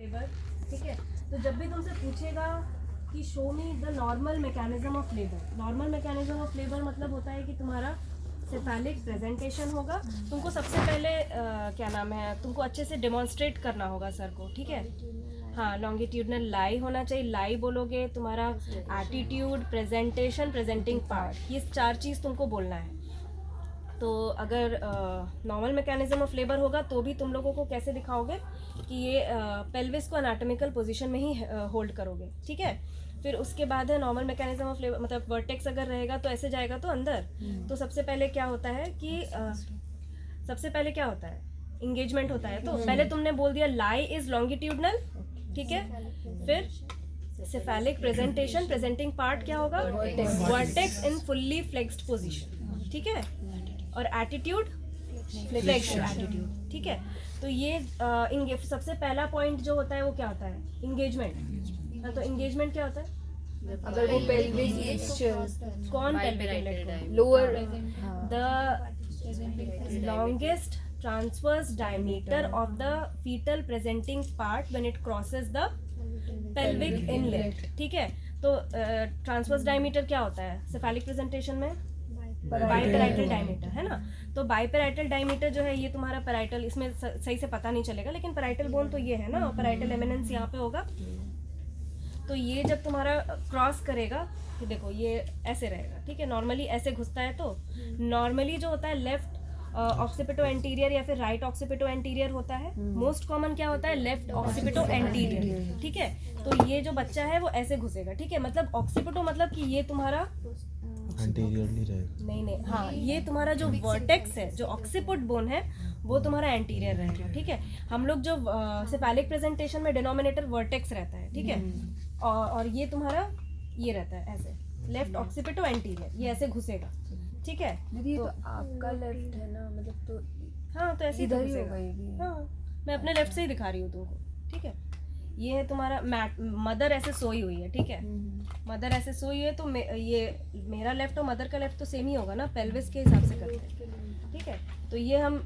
Labour, ठीक है। तो जब भी तुमसे पूछेगा कि show me the normal mechanism of labour, normal mechanism of labour मतलब होता है कि तुम्हारा सेफेलिक प्रेजेंटेशन होगा। तुमको सबसे पहले क्या नाम है, तुमको अच्छे से डेमोन्स्ट्रेट करना होगा सर को, ठीक है। हाँ, लॉन्गिट्यूडनल लाई होना चाहिए, लाई बोलोगे, तुम्हारा एटीट्यूड, प्रेजेंटेशन, प्रेजेंटिंग पार्ट, ये 4 चीज़ तुमको बोलना है। तो अगर नॉर्मल मैकेनिज्म ऑफ लेबर होगा तो भी तुम लोगों को कैसे दिखाओगे कि ये पेल्विस को एनाटॉमिकल पोजीशन में ही होल्ड करोगे, ठीक है। फिर उसके बाद है नॉर्मल मैकेनिज्म ऑफ लेबर, मतलब वर्टेक्स अगर रहेगा तो ऐसे जाएगा तो अंदर। तो सबसे पहले क्या होता है कि सबसे पहले क्या होता है, इंगेजमेंट होता है। तो पहले तुमने बोल दिया लाई इज लॉन्गिट्यूडनल, ठीक है। फिर सेफेलिक प्रेजेंटेशन, प्रेजेंटिंग पार्ट क्या होगा, वर्टेक्स इन फुल्ली फ्लेक्स्ड पोजीशन, ठीक है। और एटीट्यूड फ्लेक्शन एटीट्यूड, ठीक है। तो ये सबसे पहला पॉइंट जो होता है वो क्या होता है, इंगेजमेंट। तो इंगेजमेंट क्या होता है, अगर वो पेल्विक कौन pelvic lower the longest transverse diameter of the fetal presenting part when it crosses the pelvic inlet, ठीक है। तो ट्रांसवर्स डायमीटर क्या होता है सेफेलिक प्रेजेंटेशन में, बाइपेराइटल डायमीटर, है ना। तो बाइपेराइटल डायमीटर जो है ये तुम्हारा पैराइटल, इसमें सही से पता नहीं चलेगा लेकिन पैराइटल बोन तो ये है ना, पैराइटल एमिनेंस यहाँ पे होगा। तो ये जब तुम्हारा क्रॉस करेगा, देखो ये ऐसे रहेगा, ठीक है। नॉर्मली ऐसे घुसता है, तो नॉर्मली जो होता है लेफ्ट ऑक्सीपिटो एंटीरियर या फिर राइट ऑक्सीपिटो एंटीरियर होता है। मोस्ट कॉमन क्या होता है, लेफ्ट ऑक्सीपिटो एंटीरियर, ठीक है। तो ये जो बच्चा है वो ऐसे घुसेगा, ठीक है। मतलब ऑक्सीपिटो मतलब कि ये तुम्हारा एंटीरियरली रहेगा, नहीं, हाँ, ये तुम्हारा जो वर्टेक्स है, जो ऑक्सीपिट बोन है, वो तुम्हारा एंटीरियर रहेगा, ठीक है। हम लोग जो सेफेलिक प्रेजेंटेशन में डिनोमिनेटर वर्टेक्स रहता है, ठीक है। और ये तुम्हारा ये रहता है ऐसे, लेफ्ट ऑक्सीपिटो एंटीरियर, ये ऐसे घुसेगा, ठीक है। तो आपका लेफ्ट है ना, मतलब तो हाँ, तो ऐसे इधर ही ही घुसेगा। होगा ये भी। हाँ, मैं अपने लेफ्ट से ही दिखा रही हूँ तुमको, ठीक है। ये है तुम्हारा मदर ऐसे सोई हुई है, ठीक है। मदर ऐसे सोई हुई है, तो ये मेरा लेफ्ट और मदर का लेफ्ट तो सेम ही होगा ना, पेल्विस के हिसाब से करते हैं, ठीक है। तो ये हम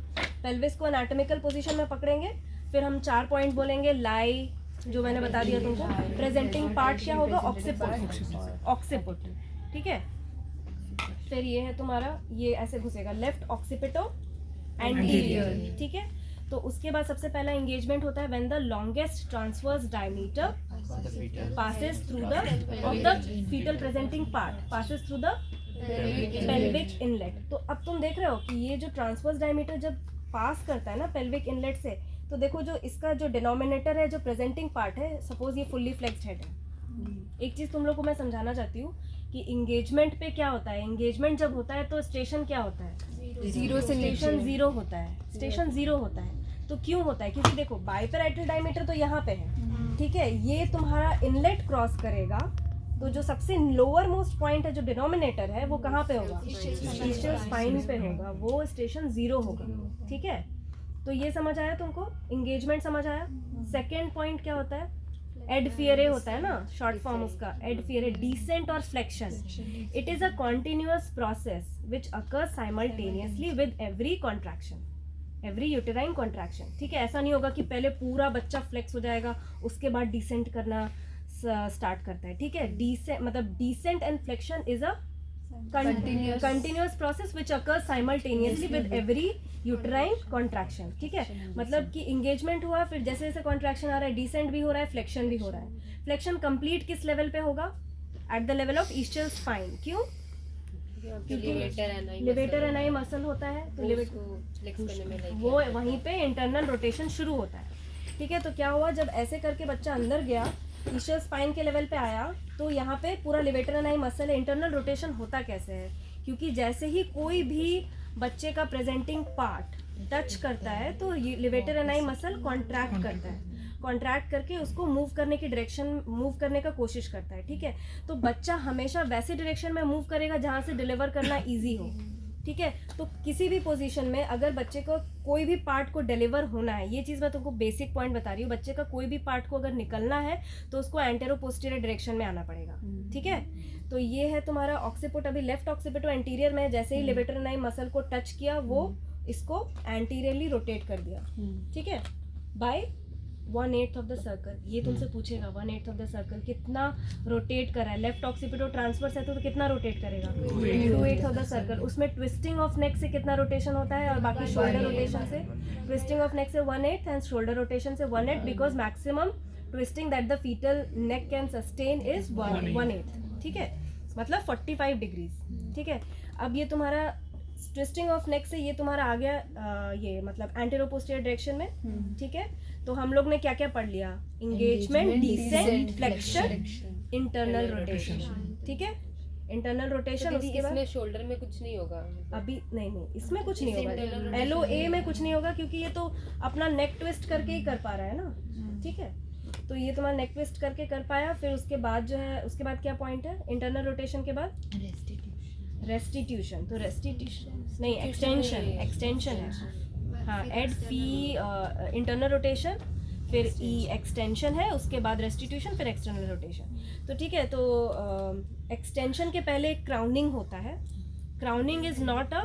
पेल्विस को एनाटॉमिकल पोजीशन में पकड़ेंगे। फिर हम 4 पॉइंट बोलेंगे, लाई जो मैंने बता दिया तुमको, प्रेजेंटिंग पार्ट क्या होगा, ऑक्सीपिट, ठीक है। फिर ये है तुम्हारा, ये ऐसे घुसेगा, लेफ्ट ऑक्सीपिटो एंटीरियर, ठीक है। तो उसके बाद सबसे पहला एंगेजमेंट होता है when the longest transverse diameter passes through the of the fetal presenting part passes through the pelvic inlet। तो अब तुम देख रहे हो कि ये जो ट्रांसवर्स डायमीटर जब पास करता है ना पेल्विक इनलेट से, तो देखो जो इसका जो डिनोमिनेटर है, जो प्रेजेंटिंग पार्ट है, सपोज ये फुल्ली फ्लेक्स्ड हेड है। एक चीज तुम लोग को मैं समझाना चाहती हूँ कि इंगेजमेंट पे क्या होता है, इंगेजमेंट जब होता है तो स्टेशन क्या होता है, जीरो से स्टेशन जीरो होता है, स्टेशन जीरो होता है। तो क्यों होता है, क्योंकि देखो बाइपेराइटल डायमीटर तो यहाँ पे है, ठीक है। ये तुम्हारा इनलेट क्रॉस करेगा, तो जो सबसे लोअर मोस्ट पॉइंट है, जो डिनोमिनेटर है, वो कहाँ पे होगा, ईस्टियल स्पाइन पे होगा, वो स्टेशन जीरो होगा, ठीक है। तो ये समझ आया तुमको, इंगेजमेंट समझ आया। सेकेंड पॉइंट क्या होता है, एड फियरे होता है ना, शॉर्ट फॉर्म उसका एड फियरे, डिसेंट और flexion. It is a continuous process which occurs simultaneously with every contraction, every uterine contraction, ठीक है। ऐसा नहीं होगा कि पहले पूरा बच्चा फ्लेक्स हो जाएगा उसके बाद डिसेंट करना स्टार्ट करता है, ठीक है। डिसेंट मतलब descent and flexion is a continuous process which occurs simultaneously with every uterine contraction, ठीक है। मतलब कि इंगेजमेंट हुआ, फिर जैसे जैसे कॉन्ट्रैक्शन आ रहा है, डिसेंट भी हो रहा है, फ्लेक्शन भी हो रहा है। फ्लेक्शन कंप्लीट किस लेवल पे होगा, at the level of ischial spine. क्यों, क्योंकि लिवेटर एनाई मसल होता है, तो वो वहीं पे इंटरनल रोटेशन शुरू होता है, ठीक है। तो क्या हुआ, जब ऐसे करके बच्चा अंदर गया, ईस्टियल स्पाइन के लेवल पे आया, तो यहाँ पे पूरा लिवेटर एनाई मसल है। इंटरनल रोटेशन होता कैसे है, क्योंकि जैसे ही कोई भी बच्चे का प्रेजेंटिंग पार्ट टच करता है तो लिवेटर एनाई मसल कॉन्ट्रैक्ट करता है, कॉन्ट्रैक्ट करके उसको मूव करने की डायरेक्शन, मूव करने का कोशिश करता है, ठीक है। तो बच्चा हमेशा वैसे डायरेक्शन में मूव करेगा जहाँ से डिलीवर करना ईजी हो, ठीक है। तो किसी भी पोजीशन में अगर बच्चे को कोई भी पार्ट को डिलीवर होना है, ये चीज़ मैं तुमको बेसिक पॉइंट बता रही हूँ, बच्चे का कोई भी पार्ट को अगर निकलना है तो उसको एंटेरो पोस्टीरियर डायरेक्शन में आना पड़ेगा, ठीक है। तो ये है तुम्हारा ऑक्सीपिट, अभी लेफ्ट ऑक्सीपिटो एंटीरियर में जैसे ही लिवेटर एनाई मसल को टच किया, वो इसको एंटीरियरली रोटेट कर दिया, ठीक है, बाय 1/8 ऑफ द सर्कल, ये तुमसे पूछेगा 1/8 ऑफ द सर्कल कितना रोटेट कर रहा है, लेफ्ट ऑक्सीपिटो ट्रांसवर्स है तो कितना रोटेट करेगा 2/8 ऑफ द सर्कल। उसमें ट्विस्टिंग ऑफ नेक से कितना रोटेशन होता है और बाकी शोल्डर रोटेशन से, ट्विस्टिंग ऑफ नेक से 1/8 एंड शोल्डर रोटेशन से 1/8 because maximum twisting that the fetal neck can sustain is 1/8, ठीक है, मतलब 45 डिग्रीज, ठीक है। अब ये तुम्हारा ट्विस्टिंग ऑफ नेक से ये तुम्हारा आ गया ये मतलब एंटेरो पोस्टीरियर डायरेक्शन में, ठीक है। तो हम लोग ने क्या क्या पढ़ लिया, engagement, descent, flexion, internal rotation, ठीक है, इंटरनल रोटेशन। उसके बाद इसमें शोल्डर में कुछ नहीं होगा, अभी नहीं इसमें कुछ नहीं होगा, LOA में कुछ नहीं होगा क्योंकि ये तो अपना नेक ट्विस्ट करके ही कर पा रहा है ना, ठीक है। तो ये तुम्हारा नेक ट्विस्ट करके कर पाया, फिर उसके बाद जो है उसके बाद क्या पॉइंट है इंटरनल रोटेशन के बाद रेस्टिट्यूशन। तो रेस्टिट्यूशन नहीं, एक्सटेंशन है, हाँ, एड फी इंटरनल रोटेशन, फिर ई एक्सटेंशन है, उसके बाद रेस्टिट्यूशन, फिर एक्सटर्नल रोटेशन। तो ठीक है, तो एक्सटेंशन के पहले एक क्राउनिंग होता है। Crowning is not a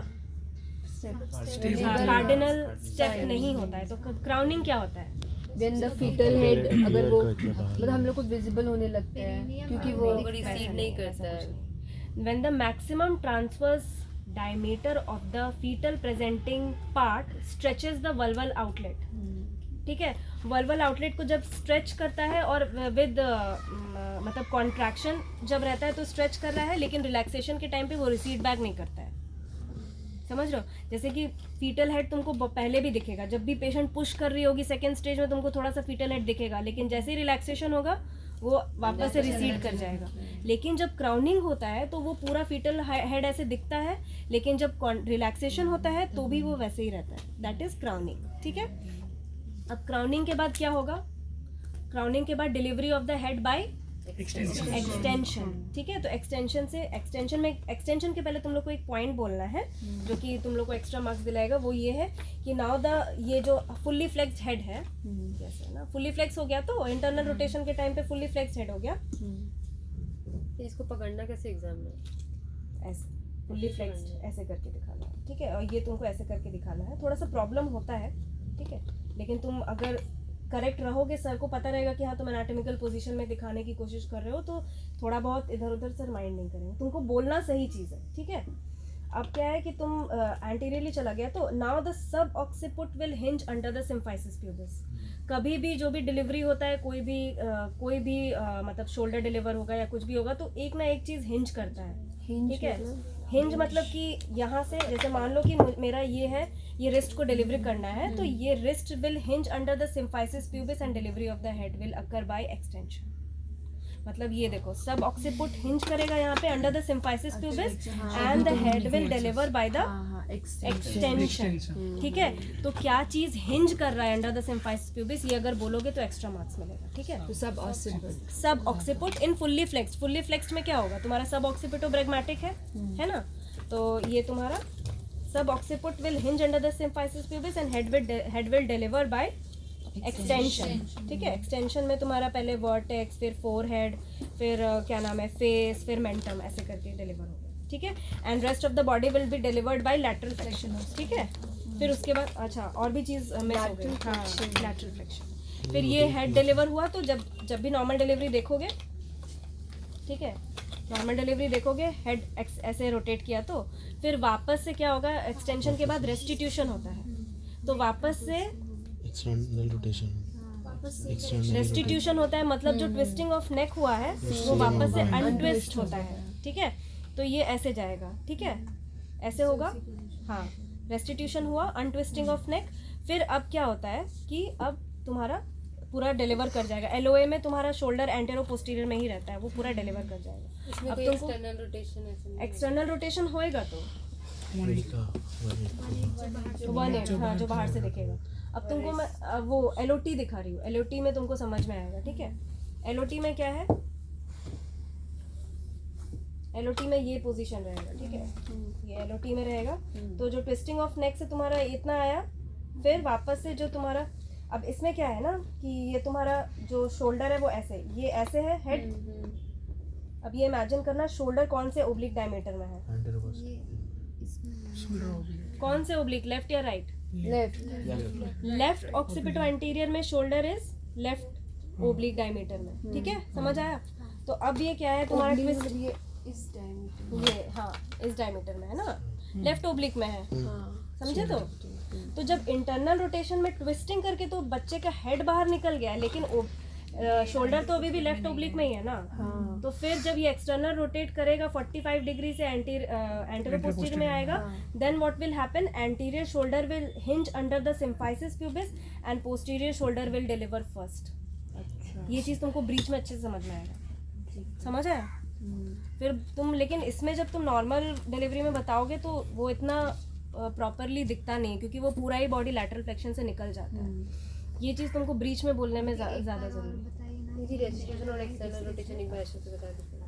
cardinal step नहीं होता है। तो क्राउनिंग क्या होता है? When the fetal head अगर वो मतलब हम लोग को विजिबल होने लगता है क्योंकि वो रिसीड नहीं करता है। When the maximum transverse diameter of the fetal presenting part stretches the vulval outlet, ठीक है, vulval outlet को जब stretch करता है और with मतलब contraction जब रहता है तो stretch कर रहा है, लेकिन relaxation के टाइम पे वो recede back नहीं करता है, समझ रहे हो? जैसे कि फीटल हेड तुमको पहले भी दिखेगा, जब भी पेशेंट पुश कर रही होगी सेकेंड स्टेज में तुमको थोड़ा सा फीटल हेड दिखेगा, लेकिन जैसे ही रिलैक्सेशन होगा वो वापस से रिसीड कर जाएगा। लेकिन जब क्राउनिंग होता है तो वो पूरा फीटल हेड ऐसे दिखता है, लेकिन जब रिलैक्सेशन होता है तो भी वो वैसे ही रहता है, दैट इज क्राउनिंग, ठीक है। अब क्राउनिंग के बाद क्या होगा? क्राउनिंग के बाद delivery of the head by extension, ठीक है। तो एक्सटेंशन के पहले तुम लोग को एक पॉइंट बोलना है जो कि तुम लोग को एक्स्ट्रा मार्क्स दिलाएगा, वो ये है कि नाउ ये जो फुल्ली फ्लेक्स्ड हेड है, जैसे ना फुल्ली फ्लेक्स हो गया तो इंटरनल रोटेशन के टाइम पे फुल्ली फ्लेक्स्ड हेड हो गया, इसको पकड़ना कैसे एग्जाम में? ऐसे फुल्ली फ्लेक्स्ड ऐसे करके दिखाना है, ठीक है। और ये तुमको ऐसे करके दिखाना है, थोड़ा सा प्रॉब्लम होता है, ठीक है, लेकिन तुम अगर करेक्ट रहोगे, सर को पता रहेगा कि हाँ तुम एनाटॉमिकल पोजीशन में दिखाने की कोशिश कर रहे हो, तो थोड़ा बहुत इधर उधर सर माइंड नहीं करेंगे, तुमको बोलना सही चीज़ है, ठीक है। अब क्या है कि तुम एंटीरियरली चला गया तो now the sub occiput will hinge under the symphysis pubis. कभी भी जो भी डिलीवरी होता है, कोई भी मतलब शोल्डर डिलीवर होगा या कुछ भी होगा, तो एक ना एक चीज़ हिंज करता है, ठीक है। हिंज मतलब कि यहाँ से जैसे मान लो कि मेरा ये है, ये रिस्ट को डिलीवरी करना है, तो ये wrist will hinge under the symphysis pubis and delivery of the head will occur by extension. मतलब ये देखो, सब ऑक्सीपुट हिंज करेगा यहाँ पे under the symphysis pubis and the head will deliver by the extension, ठीक है। तो क्या चीज हिंज कर रहा है अंडर द सिम्फाइसिस प्यूबिस, ये अगर बोलोगे तो एक्स्ट्रा मार्क्स मिलेगा, ठीक है। तो सब ऑक्सीपुट इन फुल्ली फ्लेक्स्ड में क्या होगा? तुम्हारा सब ऑक्सीपिटो ब्रैग्मेटिक है ना, तो ये तुम्हारा sub occiput will hinge under the symphysis pubis and head will deliver by extension, ठीक है। एक्सटेंशन में तुम्हारा पहले वर्टेक्स, फिर फोरहेड, फिर क्या नाम है फेस, फिर मेंटम, ऐसे करके डिलीवर होगा, ठीक है। And rest of the body will be delivered by lateral flexion, ठीक है। फिर उसके बाद अच्छा और भी चीज़ मिस हो गई, हाँ, लैटरल फ्लेक्शन। फिर ये हेड डिलीवर हुआ तो जब भी नॉर्मल डिलीवरी देखोगे, ठीक है, नॉर्मल डिलीवरी देखोगे, हेड ऐसे रोटेट किया तो फिर वापस से क्या होगा? एक्सटेंशन के बाद रेस्टिट्यूशन होता है, तो वापस से एक्सटर्नल रोटेशन, रेस्टिट्यूशन होता है, मतलब जो ट्विस्टिंग ऑफ नेक हुआ है वो वापस से अनट्विस्ट होता है, ठीक है। तो ये ऐसे जाएगा, ठीक है, ऐसे होगा, हाँ, रेस्टिट्यूशन हुआ, अनट्विस्टिंग ऑफ नेक। फिर अब क्या होता है कि अब तुम्हारा पूरा डिलीवर कर जाएगा। LOA में तुम्हारा शोल्डर एंटेरो पोस्टीरियर में ही रहता है, वो पूरा डिलीवर कर जाएगा। अब तुमको एक्सटर्नल रोटेशन होएगा तो 1/8, हाँ, जो बाहर से दिखेगा। अब तुमको मैं वो LOT दिखा रही हूँ, LOT में तुमको समझ में आएगा, ठीक है। LOT में क्या है? LOT में ये पोजीशन रहेगा, ठीक है, ये LOT में रहेगा। तो जो ट्विस्टिंग ऑफ नेक से तुम्हारा इतना आया, फिर वापस से जो तुम्हारा, अब इसमें क्या है ना कि ये तुम्हारा जो शोल्डर है वो ऐसे, ये ऐसे है हेड। अब ये इमेजिन करना, शोल्डर कौन से ओब्लिक डायमीटर में है? कौन से ओब्लिक, लेफ्ट या राइट? लेफ्ट ऑक्सीपिटो एंटीरियर में shoulder is left oblique diameter में, ठीक है, समझ आया। तो अब ये क्या है तुम्हारा ट्विस्ट, ये इस डायमीटर ये हाँ इस डायमीटर में है ना, लेफ्ट ओब्लिक में है, हाँ समझे। तो जब इंटरनल रोटेशन में ट्विस्टिंग करके तो बच्चे का हेड बाहर निकल गया है, लेकिन शोल्डर तो अभी भी लेफ्ट ओब्लिक में ही है ना। हाँ तो फिर जब ये एक्सटर्नल रोटेट करेगा 45 डिग्री से एंटीरियर पोस्टीरियर में आएगा, then what will happen, anterior shoulder will hinge under the symphysis pubis and posterior shoulder will deliver first. अच्छा ये चीज़ तुमको ब्रीच में अच्छे से समझ में आएगा, समझ आया। फिर तुम लेकिन इसमें जब तुम नॉर्मल डिलीवरी में बताओगे तो वो इतना प्रॉपरली दिखता नहीं, क्योंकि वो पूरा ही बॉडी लैटरल फ्लेक्शन से निकल जाता है। ये चीज़ तुमको ब्रीच में बोलने में ज़्यादा ज़रूरी है। जी रेस्टिट्यूशन और एक्सटर्नल रोटेशन एक बार अच्छे से बता दीजिए।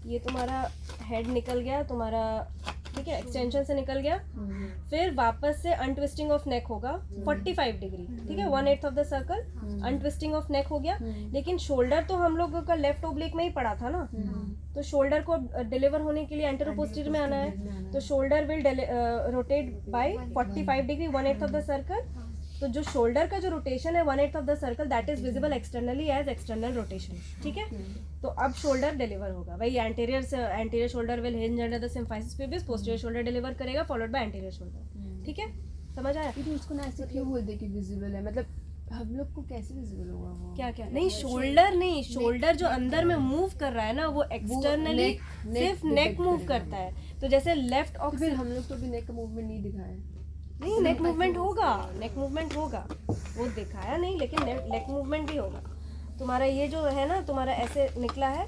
ये तुम्हारा हेड निकल गया तुम्हारा, ठीक है, एक्सटेंशन से निकल गया। फिर वापस से अनट्विस्टिंग ऑफ नेक होगा 45 डिग्री, ठीक है, 1/8 of the circle untwisting of neck हो गया। लेकिन शोल्डर तो हम लोग का लेफ्ट ओब्लिक में ही पड़ा था ना, तो शोल्डर को डिलीवर होने के लिए एंटेरो पोस्टीरियर में आना है। तो shoulder will rotate by 45 degree 1/8 of the circle. तो जो शोल्डर का जो रोटेशन है 1/8 of the circle, that is visible externally as external rotation, ठीक है। तो अब शोल्डर डिलीवर होगा, वही anterior shoulder will hinge under the symphysis pubis, posterior shoulder deliver करेगा फॉलोड बाय एंटीरियर शोल्डर, ठीक है, समझ आया। तो उसको ना ऐसे क्यों बोलते कि विजिबल है, मतलब हम लोग को कैसे विजिबल होगा वो? क्या क्या नहीं, शोल्डर नहीं, शोल्डर जो अंदर में मूव कर रहा है ना वो एक्सटर्नली सिर्फ नेक मूव करता है। तो जैसे लेफ्ट तो फिर हम लोग तो भी नेक का मूवमेंट नहीं दिखाया। नहीं, नेक मूवमेंट होगा, नेक मूवमेंट होगा, वो दिखाया नहीं, लेकिन नेक मूवमेंट भी होगा। तुम्हारा ये जो है ना, तुम्हारा ऐसे निकला है,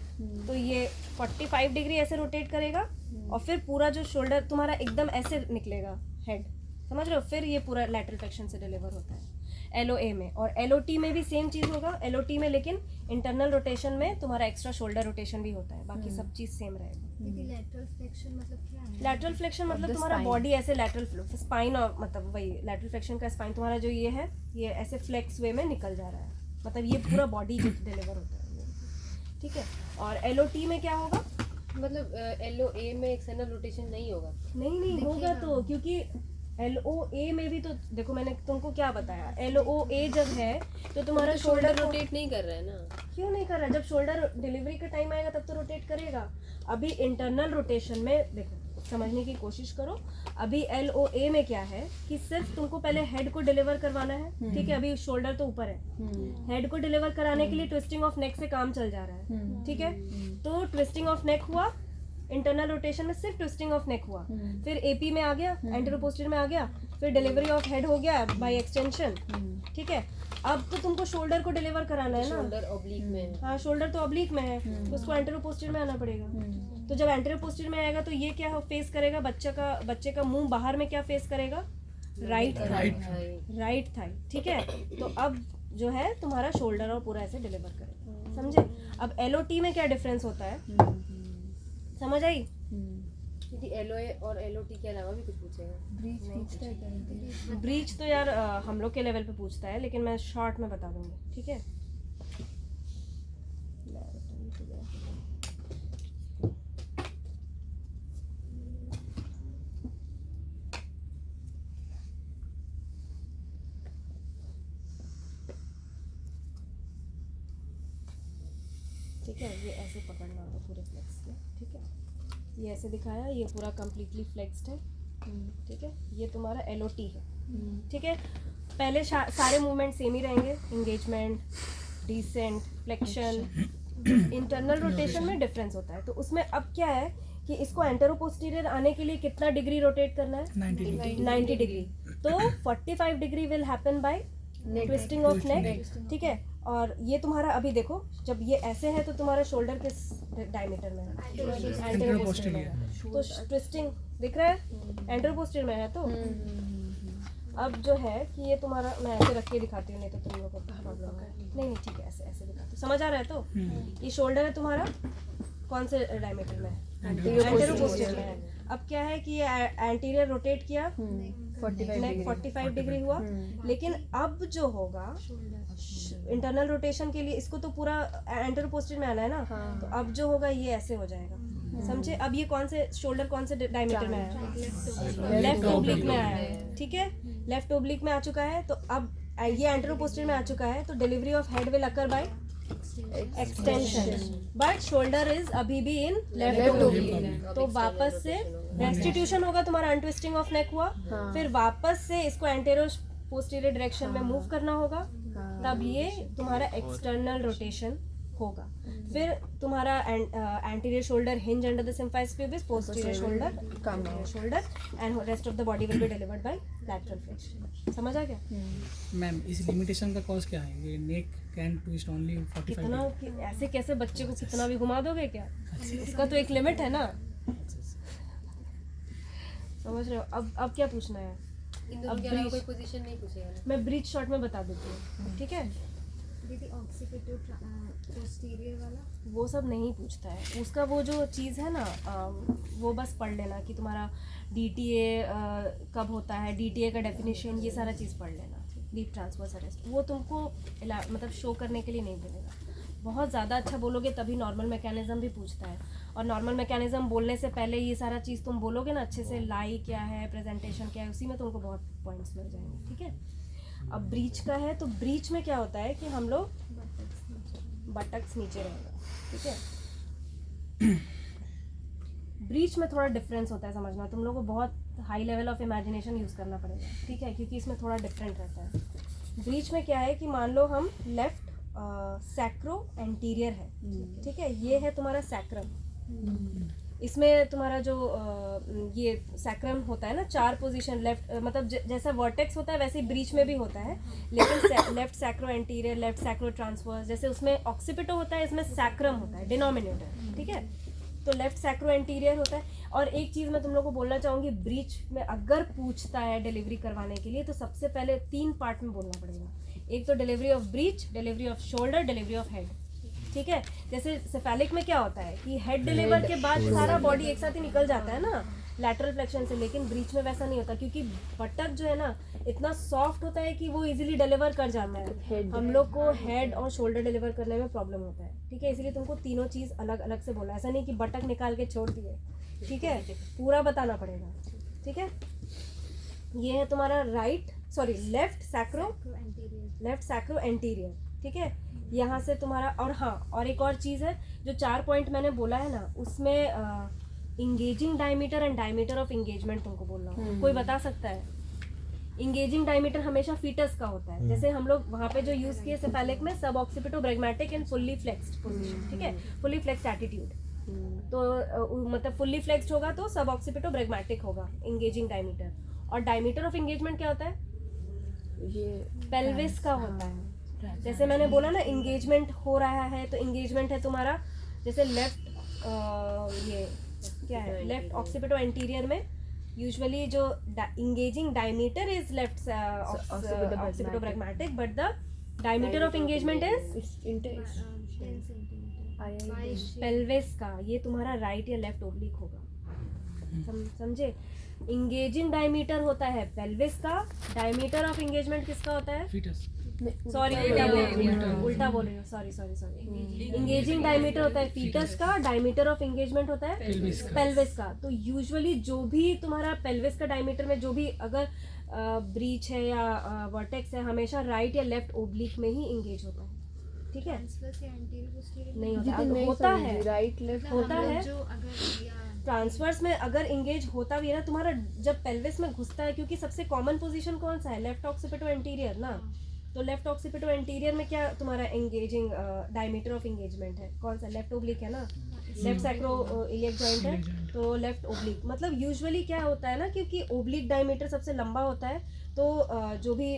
तो ये 45 डिग्री ऐसे रोटेट करेगा और फिर पूरा जो शोल्डर तुम्हारा एकदम ऐसे निकलेगा हेड, समझ रहे हो। फिर ये पूरा लैटरल फ्लेक्शन से डिलीवर होता है LOA में। और LOT में भी सेम चीज़ होगा, LOT में लेकिन इंटरनल रोटेशन में तुम्हारा एक्स्ट्रा शोल्डर रोटेशन भी होता है, बाकी सब चीज़ सेम रहेगा। लैटरल फ्लेक्शन मतलब क्या है? लैटरल फ्लेक्शन मतलब तुम्हारा बॉडी ऐसे लैटरल स्पाइन, और मतलब वही लैटरल फ्लेक्शन का स्पाइन तुम्हारा जो ये है ये ऐसे फ्लेक्स वे में निकल जा रहा है, मतलब ये पूरा बॉडी डिलीवर होता है, ठीक है। और LOT में क्या होगा, मतलब LOA में एक्सटर्नल रोटेशन नहीं होगा? नहीं होगा तो, क्योंकि LOA में भी तो देखो मैंने तुमको क्या बताया, LOA जब है तो तुम्हारा शोल्डर रोटेट नहीं कर रहा है ना। क्यों नहीं कर रहा, जब शोल्डर डिलीवरी का टाइम आएगा तब तो रोटेट करेगा। अभी इंटरनल रोटेशन में देखो, समझने की कोशिश करो। अभी LOA में क्या है कि सिर्फ तुमको पहले हेड को डिलीवर करवाना है, ठीक है, अभी शोल्डर तो ऊपर है, हेड को डिलीवर कराने के लिए ट्विस्टिंग ऑफ नेक से काम चल जा रहा है, ठीक है। तो ट्विस्टिंग ऑफ नेक हुआ, इंटरनल रोटेशन में सिर्फ ट्विस्टिंग ऑफ नेक हुआ, फिर AP में आ गया, एंटेरो पोस्टीरियर में आ गया, फिर डिलीवरी ऑफ हेड हो गया बाय एक्सटेंशन, ठीक है। अब तो तुमको शोल्डर को डिलीवर कराना है ना, शोल्डर ऑब्लिक में है। हाँ शोल्डर तो ऑब्लिक में है, तो उसको एंटेरो पोस्टीरियर में आना पड़ेगा। तो जब एंटेरो पोस्टीरियर में आएगा तो ये क्या फेस करेगा, बच्चे का मुंह बाहर में क्या फेस करेगा, राइट थाई, ठीक है। तो अब जो है तुम्हारा शोल्डर और पूरा ऐसे डिलीवर करेगा, समझे। अब LOT में क्या डिफरेंस होता है, समझ आई। क्योंकि LOA और LOT के अलावा भी कुछ पूछेगा। ब्रीच तो यार हम लोग के लेवल पे पूछता है, लेकिन मैं शॉर्ट में बता दूंगी, ठीक है। ठीक है, ये ऐसे पकड़ना होगा पूरे फ्लेक्स में, ठीक है। ये ऐसे दिखाया, ये पूरा कंप्लीटली फ्लेक्स्ड है, ठीक है। ये तुम्हारा LOT है, ठीक है। पहले सारे मूवमेंट सेम ही रहेंगे, engagement, descent, flexion, internal rotation में डिफरेंस होता है। तो उसमें अब क्या है कि इसको एंटेरो पोस्टीरियर आने के लिए कितना डिग्री रोटेट करना है, 90 डिग्री। तो 45 degree will happen by twisting of नेक, ठीक है। और ये तुम्हारा अभी देखो, जब ये ऐसे है तो तुम्हारा शोल्डर किस डायमीटर में है, एंटेरो पोस्टीरियर में है, तो ट्विस्टिंग दिख रहा है, एंटेरो पोस्टीरियर में है। तो अब जो है कि ये तुम्हारा, मैं ऐसे रख के दिखाती हूँ, नहीं तो तुम लोगों को प्रॉब्लम है। नहीं ठीक है, ऐसे ऐसे दिखाती हूँ, समझ आ रहा है। तो ये शोल्डर है तुम्हारा कौन से डायमीटर में है, एंटेरो पोस्टीरियर में है। अब क्या है कि ये एंटीरियर रोटेट किया, 45 डिग्री हुआ, लेकिन अब जो होगा इंटरनल रोटेशन के लिए इसको तो पूरा एंटेरो पोस्टीरियर में आना है ना, तो अब जो होगा ये ऐसे हो जाएगा, समझे। अब ये कौन से शोल्डर कौन से डायमीटर में आया, लेफ्ट ओब्लिक में आया है, ठीक है। लेफ्ट ओब्लिक में आ चुका है, तो अब ये एंटेरो पोस्टीरियर में आ चुका है, तो delivery of head will occur by extension, but shoulder is अभी भी इन लेफ्ट ओब्लिक। तो वापस से रेस्टिट्यूशन होगा, तुम्हारा अनट्विस्टिंग ऑफ नेक हुआ, फिर वापस से इसको एंटेरो पोस्टीरियर डायरेक्शन में मूव करना होगा, तब ये तुम्हारा एक्सटर्नल रोटेशन होगा। फिर तुम्हारा anterior shoulder hinge under the symphysis pubis, posterior shoulder shoulder and rest of the body will be delivered by lateral flexion. समझ आ गया? मैम इस लिमिटेशन का कॉज क्या है? ये नेक कैन ट्विस्ट ओनली 45 कितना ऐसे कैसे बच्चे को कितना भी घुमा दोगे क्या? इसका तो एक लिमिट है ना, समझ रहे हो? अब क्या पूछना है? इन दोनों के अलावा कोई पोजीशन नहीं पूछेगा ना? मैं ब्रीच शॉर्ट में बता देती हूँ, ठीक है? दीदी ऑक्सीपिटो पोस्टीरियर वाला वो सब नहीं पूछता है, उसका वो जो चीज़ है ना, वो बस पढ़ लेना कि तुम्हारा DTA कब होता है, DTA का डेफिनेशन, ये सारा चीज़ पढ़ लेना। डीप ट्रांसवर्स अरेस्ट वो तुमको मतलब शो करने के लिए नहीं बोलेगा, बहुत ज़्यादा अच्छा बोलोगे तभी नॉर्मल मैकेनिज्म भी पूछता है, और नॉर्मल मैकेनिज्म बोलने से पहले ये सारा चीज़ तुम बोलोगे ना अच्छे से, लाई क्या है, प्रेजेंटेशन क्या है, उसी में तुमको बहुत पॉइंट्स मिल जाएंगे, ठीक है? अब ब्रीच का है, तो ब्रीच में क्या होता है कि हम लोग बटक्स नीचे रहेगा, ठीक है? ब्रीच में थोड़ा डिफरेंस होता है, समझना, तुम लोगों को बहुत high level of imagination use करना पड़ेगा, ठीक है? क्योंकि इसमें थोड़ा डिफरेंट रहता है। ब्रीच में क्या है कि मान लो हम लेफ्ट सैक्रो एंटीरियर है, ठीक है? ये है तुम्हारा सैक्रम, इसमें तुम्हारा जो ये सैक्रम होता है ना, 4 पोजीशन लेफ्ट, मतलब जैसा वर्टेक्स होता है वैसे ही ब्रीच में भी होता है, लेकिन left sacro anterior, left sacro transverse, जैसे उसमें ऑक्सीपिटो होता है, इसमें सैक्रम होता है, डिनोमिनेटर, ठीक है? तो लेफ्ट सैक्रो एंटीरियर होता है। और एक चीज़ मैं तुम लोग को बोलना चाहूँगी, ब्रीच में अगर पूछता है डिलीवरी करवाने के लिए, तो सबसे पहले 3 पार्ट में बोलना पड़ेगा। एक तो delivery of breach, delivery of shoulder, delivery of head, ठीक है? जैसे सेफेलिक में क्या होता है कि हेड डिलीवर के बाद सारा बॉडी एक साथ ही निकल जाता है ना लैटरल फ्लेक्शन से, लेकिन ब्रीच में वैसा नहीं होता, क्योंकि बटक जो है ना इतना सॉफ्ट होता है कि वो इजीली डिलीवर कर जाता है। हम लोग को हेड और शोल्डर डिलीवर करने में प्रॉब्लम होता है, ठीक है? इसलिए तुमको तीनों चीज़ अलग अलग से बोला, ऐसा नहीं कि बटक निकाल के छोड़ दिए, ठीक है? पूरा बताना पड़ेगा, ठीक है? ये है तुम्हारा लेफ्ट सैक्रो एंटीरियर, ठीक है? यहाँ से तुम्हारा, और हाँ, और एक और चीज़ है, जो 4 पॉइंट मैंने बोला है ना, उसमें engaging diameter and diameter of engagement तुमको बोलना होगा। कोई बता सकता है? इंगेजिंग डायमीटर हमेशा फीटस का होता है, जैसे हम लोग वहाँ पे जो यूज़ किए सेफेलिक में, sub occipito bregmatic and fully flexed position, ठीक है? फुल्ली फ्लेक्स्ड एटीट्यूड, तो मतलब फुल्ली फ्लेक्स्ड होगा तो सब ऑक्सीपिटो ब्रैग्मेटिक होगा इंगेजिंग डायमीटर। और डायमीटर ऑफ इंगेजमेंट क्या होता है? ये पेल्विस का होता है। जैसे मैंने बोला ना, इंगेजमेंट हो रहा है, तो इंगेजमेंट है तुम्हारा, जैसे लेफ्ट ये क्या है, लेफ्ट ऑक्सीपिटो एंटीरियर में यूजुअली जो engaging diameter is left occipito bregmatic, but the diameter of engagement is 10 centimetre pelvis का। ये तुम्हारा राइट या लेफ्ट ओब्लिक होगा, समझे? इंगेजिंग डायमीटर होता है पेल्विस का, डायमीटर ऑफ इंगेजमेंट किसका होता है? फीटस। सॉरी, उल्टा बोल रही हूँ, सॉरी। इंगेजिंग डायमीटर होता है फीटस का, डायमीटर ऑफ इंगेजमेंट होता है पेल्विस का। तो यूजुअली जो भी तुम्हारा पेल्विस का डायमीटर में जो भी अगर ब्रीच है या वर्टेक्स है, हमेशा राइट या लेफ्ट ओब्लिक में ही इंगेज होता है, ठीक है? नहीं होता है, राइट लेफ्ट होता है। ट्रांसवर्स में अगर इंगेज होता भी है ना तुम्हारा, जब पेल्विस में घुसता है, क्योंकि सबसे कॉमन पोजीशन कौन सा है? लेफ्ट ऑक्सीपिटो एंटीरियर ना, तो लेफ्ट ऑक्सीपिटो एंटीरियर में क्या तुम्हारा एंगेजिंग डायमीटर ऑफ इंगेजमेंट है? कौन सा? लेफ्ट ओब्लिक है ना, लेफ्ट सैक्रो इलियक जॉइंट है, तो लेफ्ट ओब्लिक। मतलब यूजुअली क्या होता है ना, क्योंकि ओब्लिक डायमीटर सबसे लंबा होता है, तो जो भी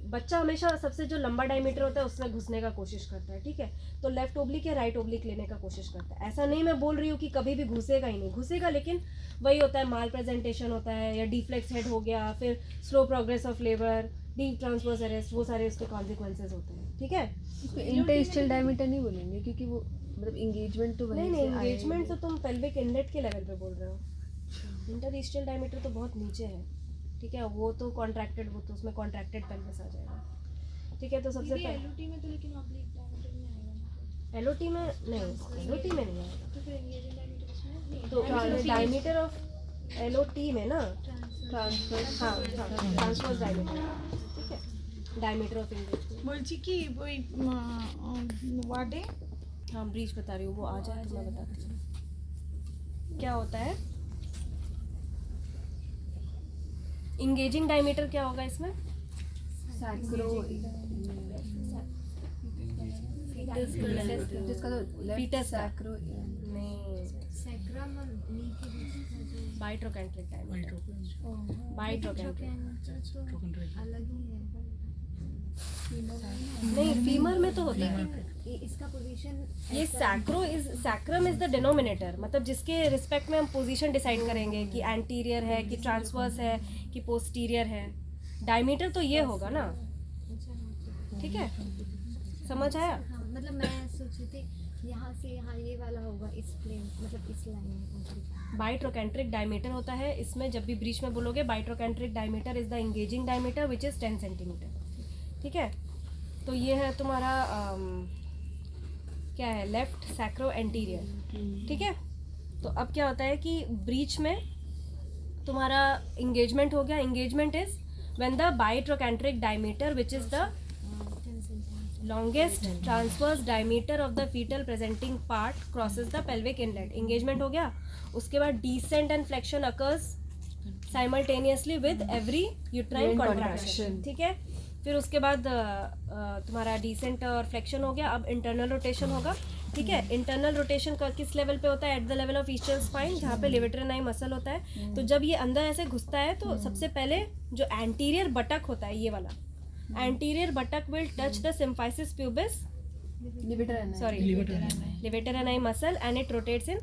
बच्चा हमेशा सबसे जो लंबा डायमीटर होता है उसमें घुसने का कोशिश करता है, ठीक है? तो लेफ्ट ओब्लिक या राइट ओब्लिक लेने का कोशिश करता है। ऐसा नहीं मैं बोल रही हूँ कि कभी भी घुसेगा ही नहीं, घुसेगा, लेकिन वही होता है, माल प्रेजेंटेशन होता है, या डिफ्लेक्स हेड हो गया, फिर slow progress of labour, deep transverse arrest, वो सारे उसके कॉन्सिक्वेंसेज होते हैं, ठीक है? इंटरस्टिशियल डायमीटर नहीं बोलेंगे, क्योंकि वो मतलब इंगेजमेंट तो वहीं नहीं, इंगेजमेंट तो तुम पेल्विक इनलेट के लेवल पे बोल रहे हो, इंटरस्टिशियल डायमीटर तो बहुत नीचे है, ठीक है? वो तो कॉन्ट्रैक्टेड, वो तो उसमें कॉन्ट्रैक्टेड पेल्विस आ जाएगा, ठीक है? तो सबसे पहले एलओटी में तो लेकिन ऑब्लिक डायमीटर नहीं आएगा ना, एलओटी में नहीं, एलओटी में नहीं आएगा, तो फिर इंगेजिंग डायमीटर इसमें नहीं, तो डायमीटर ऑफ एलओटी में ना, ट्रांसफर हाँ ट्रांसवर्स डायमीटर, ठीक है, डायमीटर ऑफ एंगेजमेंट। বলছি কি ওই ওয়ার্ডে हाँ ब्रीच बता रही हूँ, वो आ जाए तो मैं बताती हूँ क्या होता है। इंगेजिंग डायमीटर क्या होगा इसमें? सैक्रो जिसका तो Fetus का। सैक्रो नहीं, सैक्रम और नी के बीच का जो बाइट्रोकेंट्रिक डायमीटर, बाइट्रोकेंट्रिक तो अलग ही है। नहीं, फीमर में तो होता है। इसका पोजीशन ये सैक्रम इज द डिनोमिनेटर, मतलब जिसके रिस्पेक्ट में हम पोजीशन डिसाइड करेंगे कि एंटीरियर है कि ट्रांसवर्स है कि पोस्टीरियर है। डायमीटर तो ये होगा ना, ठीक है, समझ आया? हाँ, मतलब मैं सोच रही थी यहाँ से यहाँ ये वाला होगा इस प्लेन, मतलब इस लाइन में। बाइट्रोकेंट्रिक डायमीटर होता है इसमें, जब भी ब्रीच में बोलोगे bitrochanteric diameter is the engaging diameter which is 10 centimetre, ठीक है। तो ये है तुम्हारा क्या है, लेफ्ट सैक्रो एंटीरियर, ठीक है। तो अब क्या होता है कि ब्रीच में तुम्हारा इंगेजमेंट हो गया। Engagement is when the bitrochanteric diameter which is the longest transverse diameter of the fetal presenting part crosses the pelvic inlet. engagement हो गया। उसके बाद descent and flexion occurs simultaneously with every uterine contraction, ठीक है। फिर उसके बाद तुम्हारा descent और flexion हो गया। अब internal rotation होगा, ठीक है। इंटरनल रोटेशन का किस लेवल पे होता है? Eight the level of eastern spine, जहाँ पे लेवेटर नाई मसल होता है। तो जब ये अंदर ऐसे घुसता है तो सबसे पहले जो एंटीरियर बटक होता है, ये वाला anterior buttock will touch the symphysis pubis, levator ani muscle, and it rotates in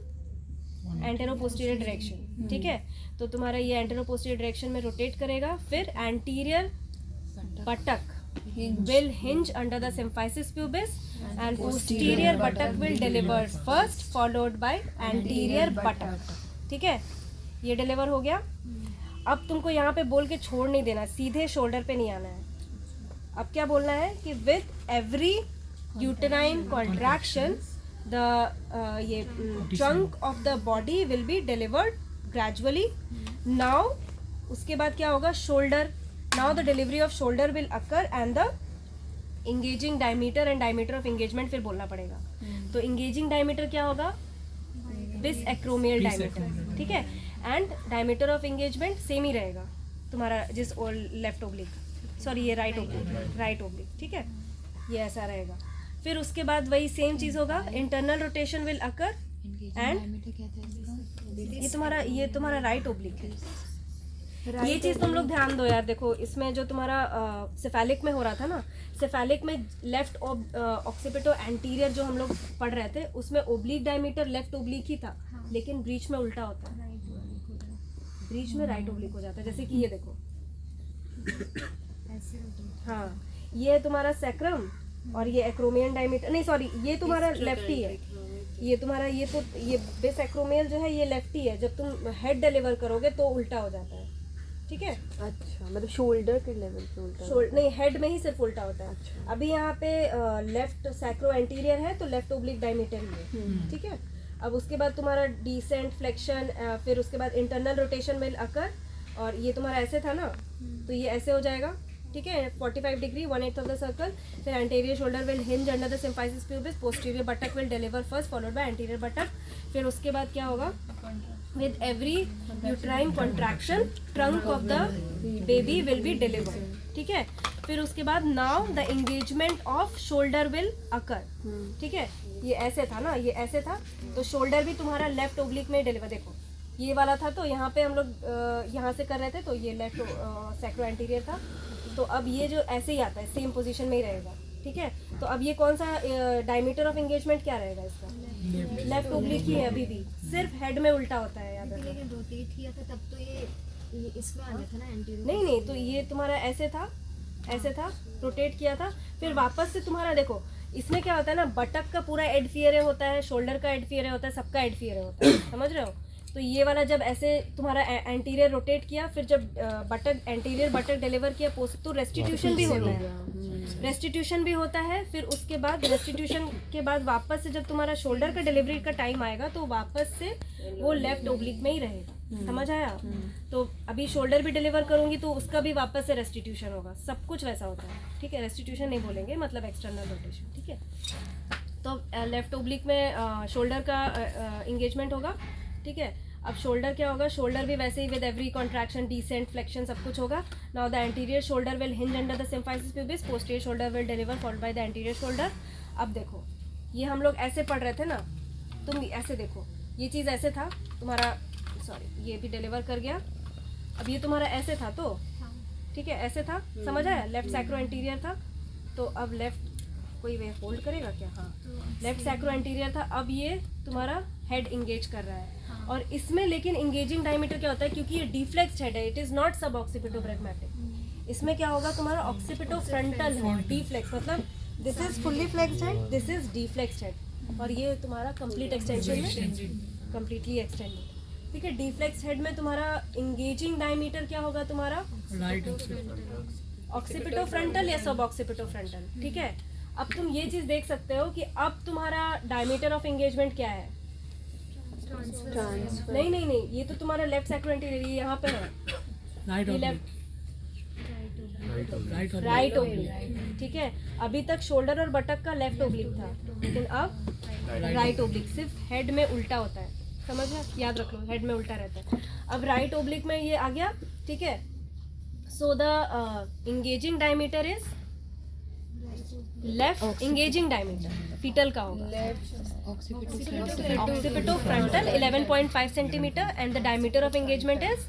anteroposterior direction, ठीक है। तो तुम्हारा ये anteroposterior direction में रोटेट करेगा। फिर anterior buttock will hinge under the symphysis pubis and posterior buttock will deliver first followed by anterior buttock, ठीक है। ये डिलीवर हो गया। अब तुमको यहाँ पे बोल के छोड़ नहीं देना, सीधे शोल्डर पे नहीं आना है। अब क्या बोलना है कि with every uterine contraction the ये trunk of the body will be delivered gradually. Now उसके बाद क्या होगा? Shoulder, now the delivery of shoulder will occur and the engaging diameter and diameter of engagement फिर बोलना पड़ेगा। तो इंगेजिंग डायमीटर क्या होगा? बिस एक्रोमियल डायमीटर, ठीक है। And diameter of engagement same ही रहेगा तुम्हारा, जिस लेफ्ट ओब्लिक, सॉरी ये राइट ओब्लिक, ठीक है, ये ऐसा रहेगा। फिर उसके बाद वही सेम चीज़ होगा, internal rotation will occur and ये तुम्हारा राइट ओब्लिक है। ये चीज़ तुम लोग ध्यान दो यार। देखो इसमें जो तुम्हारा सेफेलिक में हो रहा था ना, सेफेलिक में लेफ्ट ऑक्सीपिटो एंटीरियर जो हम लोग पढ़ रहे थे, उसमें ओब्लिक डायमीटर लेफ्ट ओब्लिक ही था, लेकिन ब्रीच में उल्टा होता है, ब्रीच में राइट ओब्लिक हो जाता है। जैसे कि ये देखो, हाँ, ये है तुम्हारा सैक्रम और ये एक्रोमियल डायमीटर, नहीं सॉरी, ये तुम्हारा लेफ्टी है। ये तुम्हारा ये बेस एक्रोमियल जो है ये लेफ्टी है। जब तुम हेड डिलीवर करोगे तो उल्टा हो जाता है, ठीक है। अच्छा, मतलब शोल्डर के लेवल पे उल्टा नहीं, हेड में ही सिर्फ उल्टा होता है। अच्छा। अभी यहाँ पे लेफ्ट सैक्रो एंटीरियर है तो लेफ्ट ओब्लिक डायमीटर ही है, ठीक है। अब उसके बाद तुम्हारा डिसेंट फ्लेक्शन, फिर उसके बाद इंटरनल रोटेशन विल अकर, और ये तुम्हारा ऐसे था ना, तो ये ऐसे हो जाएगा, ठीक है, 45 डिग्री 1/8 ऑफ द सर्कल। फिर anterior shoulder will hinge under the symphysis pubis, posterior buttock will deliver first followed by anterior buttock. फिर उसके बाद क्या होगा? With every uterine contraction trunk of the baby will be delivered, ठीक है। फिर उसके बाद now the engagement of shoulder will occur, ठीक है। ये ऐसे था ना, ये ऐसे था, तो शोल्डर भी तुम्हारा लेफ्ट ओब्लिक में डिलीवर, देखो ये वाला था, तो यहाँ पे हम लोग यहाँ से कर रहे थे, तो ये लेफ्ट सैक्रो एंटीरियर था। तो अब ये जो ऐसे ही आता है, सेम पोजीशन में ही रहेगा, ठीक है। तो अब ये कौन सा डायमीटर ऑफ एंगेजमेंट क्या रहेगा इसका? लेफ्ट ओब्लिक ही है अभी भी, सिर्फ हेड में उल्टा होता है, याद रखना। लेकिन रोटेट किया था तब तो ये इसमें आ जाता ना एंटीरियर। नहीं, तो ये तुम्हारा ऐसे था, ऐसे था, रोटेट किया था, फिर वापस से तुम्हारा देखो इसमें क्या होता है ना, बटक का पूरा एड फियरे होता है, शोल्डर का एड फियरे होता है, सबका एड फियरे होता है, समझ रहे हो। तो ये वाला जब ऐसे तुम्हारा एंटीरियर रोटेट किया, फिर जब बटक एंटीरियर बटक डिलीवर किया पोस्ट, तो रेस्टिट्यूशन भी होता है, रेस्टिट्यूशन भी होता है। फिर उसके बाद रेस्टिट्यूशन के बाद वापस से जब तुम्हारा शोल्डर का डिलीवरी का टाइम आएगा तो वापस से वो लेफ्ट ओब्लिक में ही रहेगा। समझ आया? तो अभी शोल्डर भी डिलीवर करूंगी तो उसका भी वापस से रेस्टिट्यूशन होगा, सब कुछ वैसा होता है। ठीक है, रेस्टिट्यूशन नहीं बोलेंगे, मतलब एक्सटर्नल रोटेशन। ठीक है, तो लेफ्ट ओब्लिक में शोल्डर का इंगेजमेंट होगा। ठीक है, अब शोल्डर क्या होगा, शोल्डर भी वैसे ही with every contraction, descent, flexion सब कुछ होगा। Now the anterior shoulder will hinge under the symphysis pubis, posterior shoulder will deliver followed by the anterior shoulder. अब देखो, ये हम लोग ऐसे पढ़ रहे थे ना, तुम ऐसे देखो, ये चीज़ ऐसे था तुम्हारा, सॉरी ये भी डिलीवर कर गया। अब ये तुम्हारा ऐसे था तो ठीक है, ऐसे था, समझ आया? लेफ्ट सैक्रो एंटीरियर था, तो अब लेफ्ट कोई वे होल्ड करेगा क्या? हाँ, लेफ्ट सैक्रो एंटीरियर था, अब ये तुम्हारा हेड इंगेज कर रहा है। और इसमें लेकिन इंगेजिंग डायमीटर क्या होता है, क्योंकि ये डिफ्लेक्स्ड हेड है, it is not sub occipito bregmatic. इसमें क्या होगा, तुम्हारा ऑक्सीपिटो फ्रंटल है, डिफ्लेक्स, मतलब this is fully flexed head, this is deflexed head, और ये तुम्हारा कंप्लीट एक्सटेंशन में कंप्लीटली एक्सटेंडेड। ठीक है, डिफ्लेक्स्ड हेड में तुम्हारा इंगेजिंग डायमीटर क्या होगा, तुम्हारा राइट ऑक्सीपिटो फ्रंटल या सब ऑक्सीपिटो फ्रंटल। ठीक है, अब तुम ये चीज़ देख सकते हो कि अब तुम्हारा डायमीटर ऑफ एंगेजमेंट क्या है। नहीं नहीं नहीं, ये तो तुम्हारा लेफ्ट सैक्रो एंटीरियर यहाँ पे है, राइट ये लेफ्ट राइट ओब्लिक। ठीक है, अभी तक शोल्डर और बटक का लेफ्ट ओब्लिक था, लेकिन अब राइट ओब्लिक, सिर्फ हेड में उल्टा होता है, समझ गया? याद रख लो, हेड में उल्टा रहता है। अब राइट ओब्लिक में ये आ गया। ठीक है, so the engaging diameter is left engaging diameter fetal का होगा occipito frontal 11.5 centimetre and the diameter of engagement is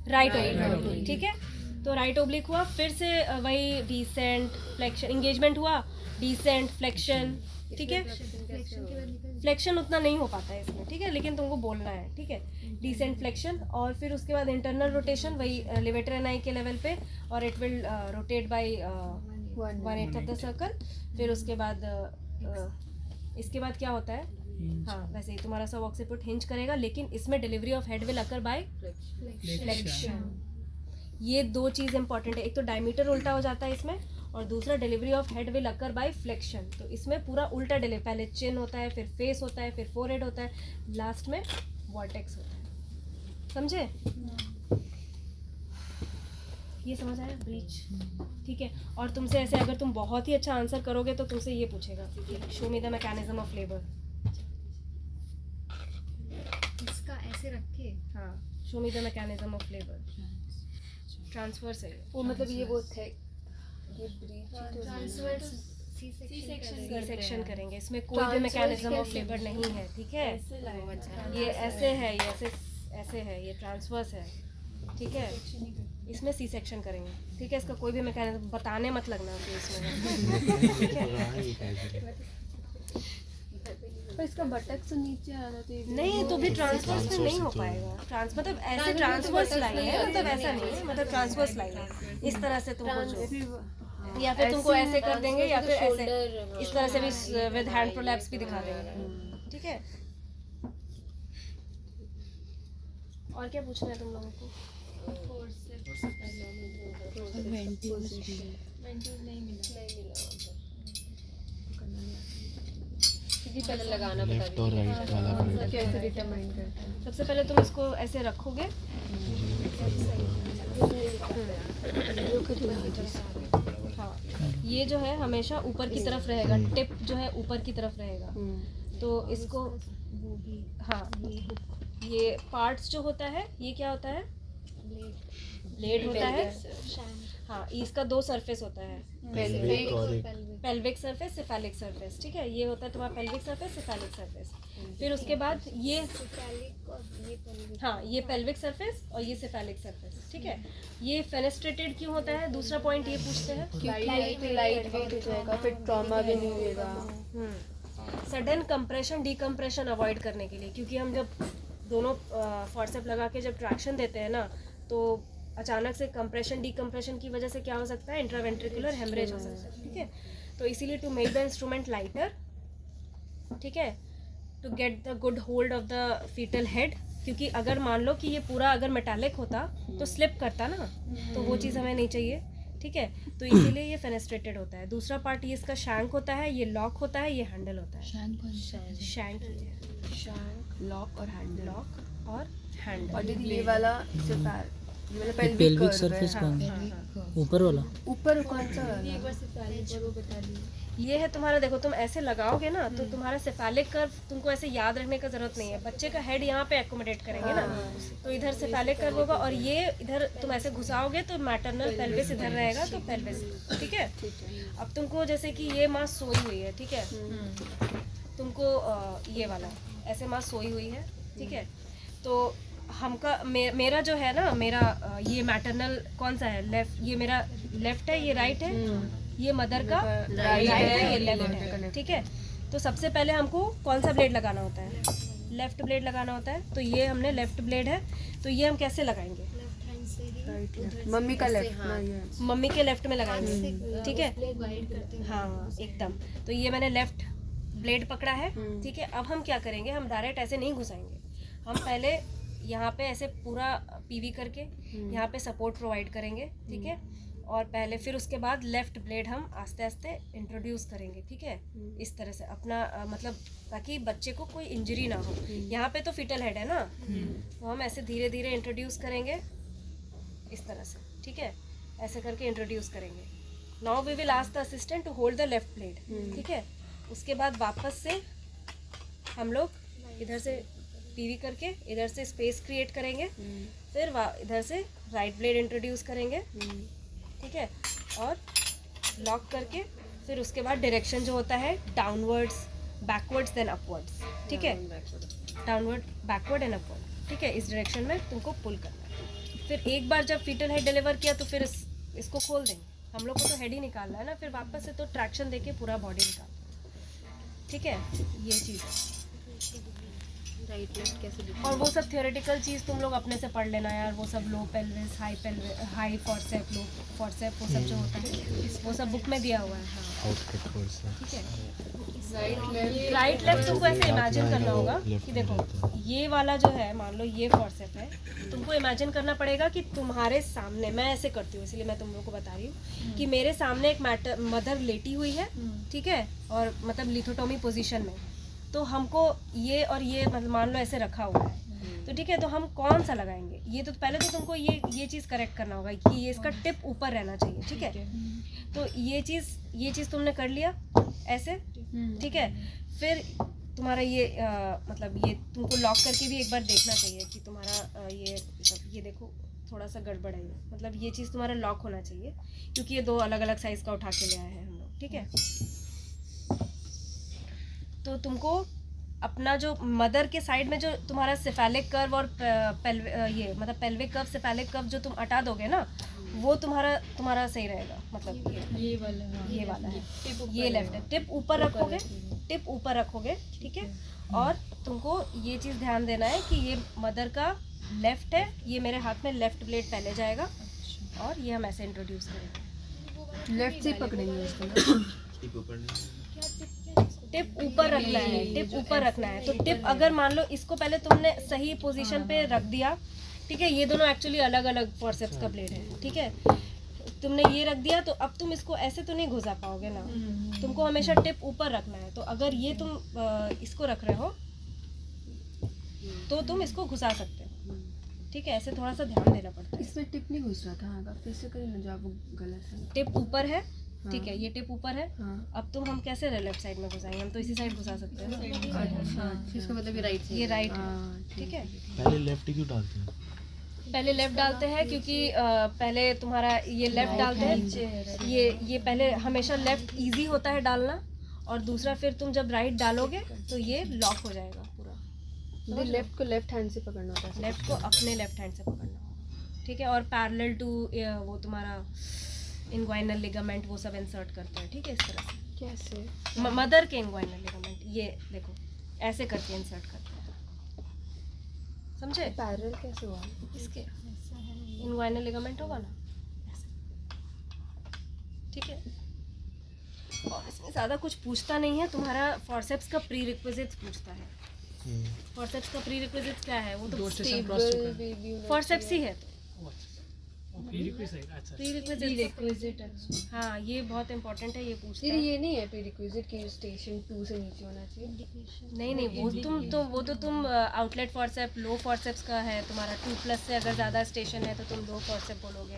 right oblique. ठीक है, तो राइट ओब्लिक हुआ, फिर से वही डिसेंट, फ्लेक्शन, एंगेजमेंट हुआ, डिसेंट, फ्लेक्शन। ठीक है, फ्लेक्शन उतना नहीं हो पाता है इसमें, ठीक है, लेकिन तुमको बोलना है। ठीक है, डिसेंट, फ्लेक्शन, और फिर उसके बाद इंटरनल रोटेशन वही लिवेटर एनाई के लेवल पे, और it will rotate bye 1/8 of the circle. फिर उसके बाद इसके बाद क्या होता है, हाँ वैसे ही तुम्हारा सब ऑक्सीपिट हिंज करेगा, लेकिन इसमें delivery of head will occur by flexion. ये दो चीज़ इंपॉर्टेंट है, एक तो डायमीटर उल्टा हो जाता है इसमें, और दूसरा delivery of head will occur by flexion. तो इसमें पूरा उल्टा डिलीवरी, पहले चिन होता है, फिर फेस होता है, फिर फोरहेड होता है, लास्ट में वर्टेक्स होता है। समझे? ये समझ आया? ब्रीच। ठीक है, और तुमसे ऐसे अगर तुम बहुत ही अच्छा आंसर करोगे तो तुमसे ये पूछेगा, show me the mechanism of labour. इसका ऐसे रखे, हाँ, show me the mechanism of labour. Transverse है वो, मतलब ये वो थे, ये ब्रीच ट्रांसवर्स सी सेक्शन करेंगे, इसमें कोई भी मैकेनिज्म ऑफ लेबर नहीं है। ठीक है, ये ऐसे है, ये ऐसे है, ये ट्रांसवर्स है। ठीक है, इसमें सी सेक्शन करेंगे। ठीक है, इसका कोई भी मैकेनिज्म बताने मत लगना कि इसमें। ठीक है, पर इसका बटक से नीचे आना चाहिए। नहीं तो भी ट्रांसवर्स में नहीं हो पाएगा। मतलब ऐसे ट्रांसवर्स लाइन है, मतलब ऐसा नहीं है, मतलब ट्रांसवर्स लाइन है, इस तरह से तुमको जो, या फिर तुमको ऐसे कर देंगे, या फिर ऐसे इस तरह से भी विद हैंड प्रोलैप्स भी दिखा देंगे। ठीक है, और क्या पूछना है तुम लोगों को? पहले लगाना लेफ्ट और राइट वाला पॉइंट कैसे डिटरमाइन करते हैं? सबसे पहले तुम इसको ऐसे रखोगे, हाँ, ये जो है हमेशा ऊपर की तरफ रहेगा, टिप जो है ऊपर की तरफ रहेगा। तो इसको, हाँ, ये पार्ट्स जो होता है, ये क्या होता है, ब्लेड होता है। हाँ, इसका दो सरफेस होता है, पेल्विक सरफेस, सेफेलिक सरफेस। ठीक है, ये होता है तुम्हारा पेल्विक सरफेस, सेफेलिक सरफेस। फिर उसके बाद ये, हाँ, ये पेल्विक सरफेस और ये सेफेलिक सरफेस। ठीक है, ये फेनेस्ट्रेटेड क्यों होता है, दूसरा पॉइंट ये पूछते हैं। लाइट वेट हो जाएगा, फिर ट्रॉमा भी नहीं होगा। सडन कंप्रेशन डीकम्प्रेशन अवॉइड करने के लिए, क्योंकि हम जब दोनों फोर्सेप लगा के जब ट्रैक्शन देते हैं ना, तो अचानक से कंप्रेशन डीकम्प्रेशन की वजह से क्या हो सकता है, इंट्रावेंट्रिकुलर हेमरेज हो सकता है। ठीक है, तो इसीलिए to make the instrument lighter, ठीक है, to get the good hold of the fetal head, क्योंकि अगर मान लो कि ये पूरा अगर मेटालिक होता तो स्लिप करता ना, तो वो चीज़ हमें नहीं चाहिए, ठीक है। तो इसीलिए ये फेनेस्ट्रेटेड होता है। दूसरा पार्ट ये इसका शैंक होता है, ये लॉक होता है, ये हैंडल होता है। शैंक लॉक और हैंडल। लॉक और हैंडल। और दीदी ये वाला ये वाला पेल्विक पेल्विक कर्व सरफेस है। कौन हाँ, है? हाँ। ऊपर वाला? ऊपर कौन सा वाला? एक बार से पहले वो बता दीजिए। ये है तुम्हारा, देखो तुम ऐसे लगाओगे ना तो तुम्हारा सेफेलिक कर्व तुमको ऐसे याद रखने का जरूरत नहीं है। बच्चे का हेड यहाँ पे एकोमोडेट करेंगे ना, तो इधर सेफेलिक कर्व होगा और ये इधर तुम ऐसे घुसाओगे तो मैटरनल पेल्विस इधर रहेगा, तो पेल्विस, ठीक है। अब तुमको जैसे कि ये माँ सोई हुई है, ठीक है, तुमको ये वाला ऐसे माँ सोई हुई है, ठीक है। तो मेरा जो है ना, मेरा ये मैटरनल कौन सा है, लेफ्ट, ये मेरा लेफ्ट है, ये राइट है, ये मदर का राइट है, ये लेफ्ट है, ठीक है। तो सबसे पहले हमको कौन सा ब्लेड लगाना होता है, लेफ्ट ब्लेड लगाना होता है। तो ये हमने लेफ्ट ब्लेड है, तो ये हम कैसे लगाएंगे, लेफ्ट हैंड से ही मम्मी का लेफ्ट ना, ये मम्मी के लेफ्ट में लगाएंगे, ठीक है। गाइड करते हैं। हाँ एकदम। तो ये मैंने लेफ्ट ब्लेड पकड़ा है, ठीक है। अब हम क्या करेंगे, हम डायरेक्ट ऐसे नहीं घुसाएंगे, हम पहले यहाँ पे ऐसे पूरा पीवी करके यहाँ पे सपोर्ट प्रोवाइड करेंगे, ठीक है। और पहले फिर उसके बाद लेफ्ट ब्लेड हम आस्ते आस्ते इंट्रोड्यूस करेंगे, ठीक है, इस तरह से अपना मतलब ताकि बच्चे को कोई इंजरी ना हो। यहाँ पे तो फिटल हेड है ना, तो हम ऐसे धीरे धीरे इंट्रोड्यूस करेंगे इस तरह से, ठीक है, ऐसे करके इंट्रोड्यूस करेंगे। Now we will ask the assistant to hold the left blade, ठीक है। उसके बाद वापस से हम लोग इधर से पीवी करके इधर से स्पेस क्रिएट करेंगे, फिर इधर से राइट ब्लेड इंट्रोड्यूस करेंगे, ठीक है, और लॉक करके फिर उसके बाद डायरेक्शन जो होता है डाउनवर्ड्स, बैकवर्ड्स, देन अपवर्ड्स, ठीक है, डाउनवर्ड, बैकवर्ड एंड अपवर्ड, ठीक है। इस डायरेक्शन में तुमको पुल करना है। फिर एक बार जब फीटल हेड डिलीवर किया तो फिर इसको खोल देंगे। हम लोग को तो हेड ही निकालना है ना, फिर वापस से तो ट्रैक्शन देके पूरा बॉडी निकाल, ठीक है, ये चीज़। राइट लेफ्ट कैसे दिखता और वो सब थियोरेटिकल चीज़ तुम लोग अपने से पढ़ लेना यार, वो सब लो पेल्विस, हाई फॉर्सेप, लो फॉर्सेप, वो सब जो होता है वो सब बुक में दिया हुआ है। हाँ आउटकट कोर्स है। ठीक है। राइट लेफ्ट तुमको ऐसे इमेजिन करना होगा कि देखो ये वाला जो है, मान लो ये फॉर्सेप है, तुमको इमेजिन करना पड़ेगा कि तुम्हारे सामने, मैं ऐसे करती हूँ इसलिए मैं तुम लोग को बता रही हूँ कि मेरे सामने एक मदर लेटी हुई है, ठीक है, और मतलब लिथोटोमी पोजीशन में, तो हमको ये और ये मतलब मान लो ऐसे रखा हुआ है, तो ठीक है, तो हम कौन सा लगाएंगे, ये तो पहले तो तुमको ये चीज़ करेक्ट करना होगा कि ये इसका टिप ऊपर रहना चाहिए, ठीक है। तो ये चीज़ तुमने कर लिया ऐसे, ठीक है। फिर तुम्हारा ये मतलब ये तुमको लॉक करके भी एक बार देखना चाहिए कि तुम्हारा ये मतलब ये देखो थोड़ा सा गड़बड़ है, ये मतलब ये चीज़ तुम्हारा लॉक होना चाहिए, क्योंकि ये दो अलग अलग साइज़ का उठा के ले आए हैं हम लोग, ठीक है। तो तुमको अपना जो मदर के साइड में जो तुम्हारा सेफेलिक कर्व और ये मतलब पेल्विक कर्व, सेफेलिक कर्व जो तुम हटा दोगे ना, वो तुम्हारा सही रहेगा, मतलब ये वाला है, ये लेफ्ट है। टिप ऊपर रखोगे, टिप ऊपर रखोगे, ठीक है। और तुमको ये चीज़ ध्यान देना है कि ये मदर का लेफ्ट है, ये मेरे हाथ में लेफ्ट ब्लेड पहले जाएगा और ये हम ऐसे इंट्रोड्यूस करेंगे, लेफ्ट से पकड़ेंगे इसको। टिप ऊपर रखना है, टिप ऊपर रखना है। तो टिप अगर मान लो इसको पहले तुमने सही पोजीशन पे रख दिया, ठीक है, ये दोनों एक्चुअली अलग अलग फॉर्सेप्स का ब्लेड है, ठीक है, तुमने ये रख दिया, तो अब तुम इसको ऐसे तो नहीं घुसा पाओगे ना, तुमको हमेशा टिप ऊपर रखना है। तो अगर ये तुम इसको रख रहे हो तो तुम इसको घुसा सकते हो, ठीक है, ऐसे थोड़ा सा ध्यान देना पड़ता है। इसमें टिप नहीं घुस रहा था, हाँ, फिर से करें ना जो आप गलत है। टिप ऊपर है, ठीक है, ये टिप ऊपर है। हाँ। अब तुम हम कैसे लेफ्ट साइड में घुसाएंगे, हम तो इसी साइड घुसा सकते हैं ना, अच्छा, इसका मतलब ये राइट ये राइट है, हाँ, ठीक है। पहले लेफ्ट क्यों डालते हैं? पहले लेफ्ट डालते हैं क्योंकि पहले तुम्हारा ये लेफ्ट डालते हैं, ये पहले हमेशा लेफ्ट इजी होता है डालना, और दूसरा फिर तुम जब राइट डालोगे तो ये लॉक हो जाएगा पूरा। लेफ्ट को लेफ्ट हैंड से पकड़ना होता है, लेफ्ट को अपने लेफ्ट हैंड से पकड़ना होगा, ठीक है। और पैरेलल टू वो तुम्हारा इंग्वाइनल लिगामेंट वो सब इंसर्ट करते हैं, ठीक है, इस तरह से। कैसे? मदर के इंग्वाइनल लिगामेंट ये देखो ऐसे करके इंसर्ट करते हैं, समझे? पैरेलल कैसे हुआ? इसके इंग्वाइनल लिगामेंट होगा ना ऐसे, ठीक है। और इसमें ज़्यादा कुछ पूछता नहीं है, तुम्हारा फॉर्सेप्स का प्री रिक्विजिट्स पूछता है, फॉरसेप्स का प्री रिक्विजिट क्या है? वो तो दो स्टेशन क्रॉस चुका है। बेबी होना फॉरसेप्स ही है। ओ, अच्छा प्रीरिक्विजिट अच्छा प्री प्रीरिक्विजिट। अच्छा हाँ, ये बहुत इंपॉर्टेंट है, ये पूछते फिर हैं। ये नहीं है प्रीरिक्विजिट कि स्टेशन 2 से नीचे होना चाहिए। नहीं वो तो तुम आउटलेट फॉरसेप लो फॉरसेप्स का है तुम्हारा 2+ से अगर ज़्यादा स्टेशन है तो तुम लो फॉरसेप बोलोगे,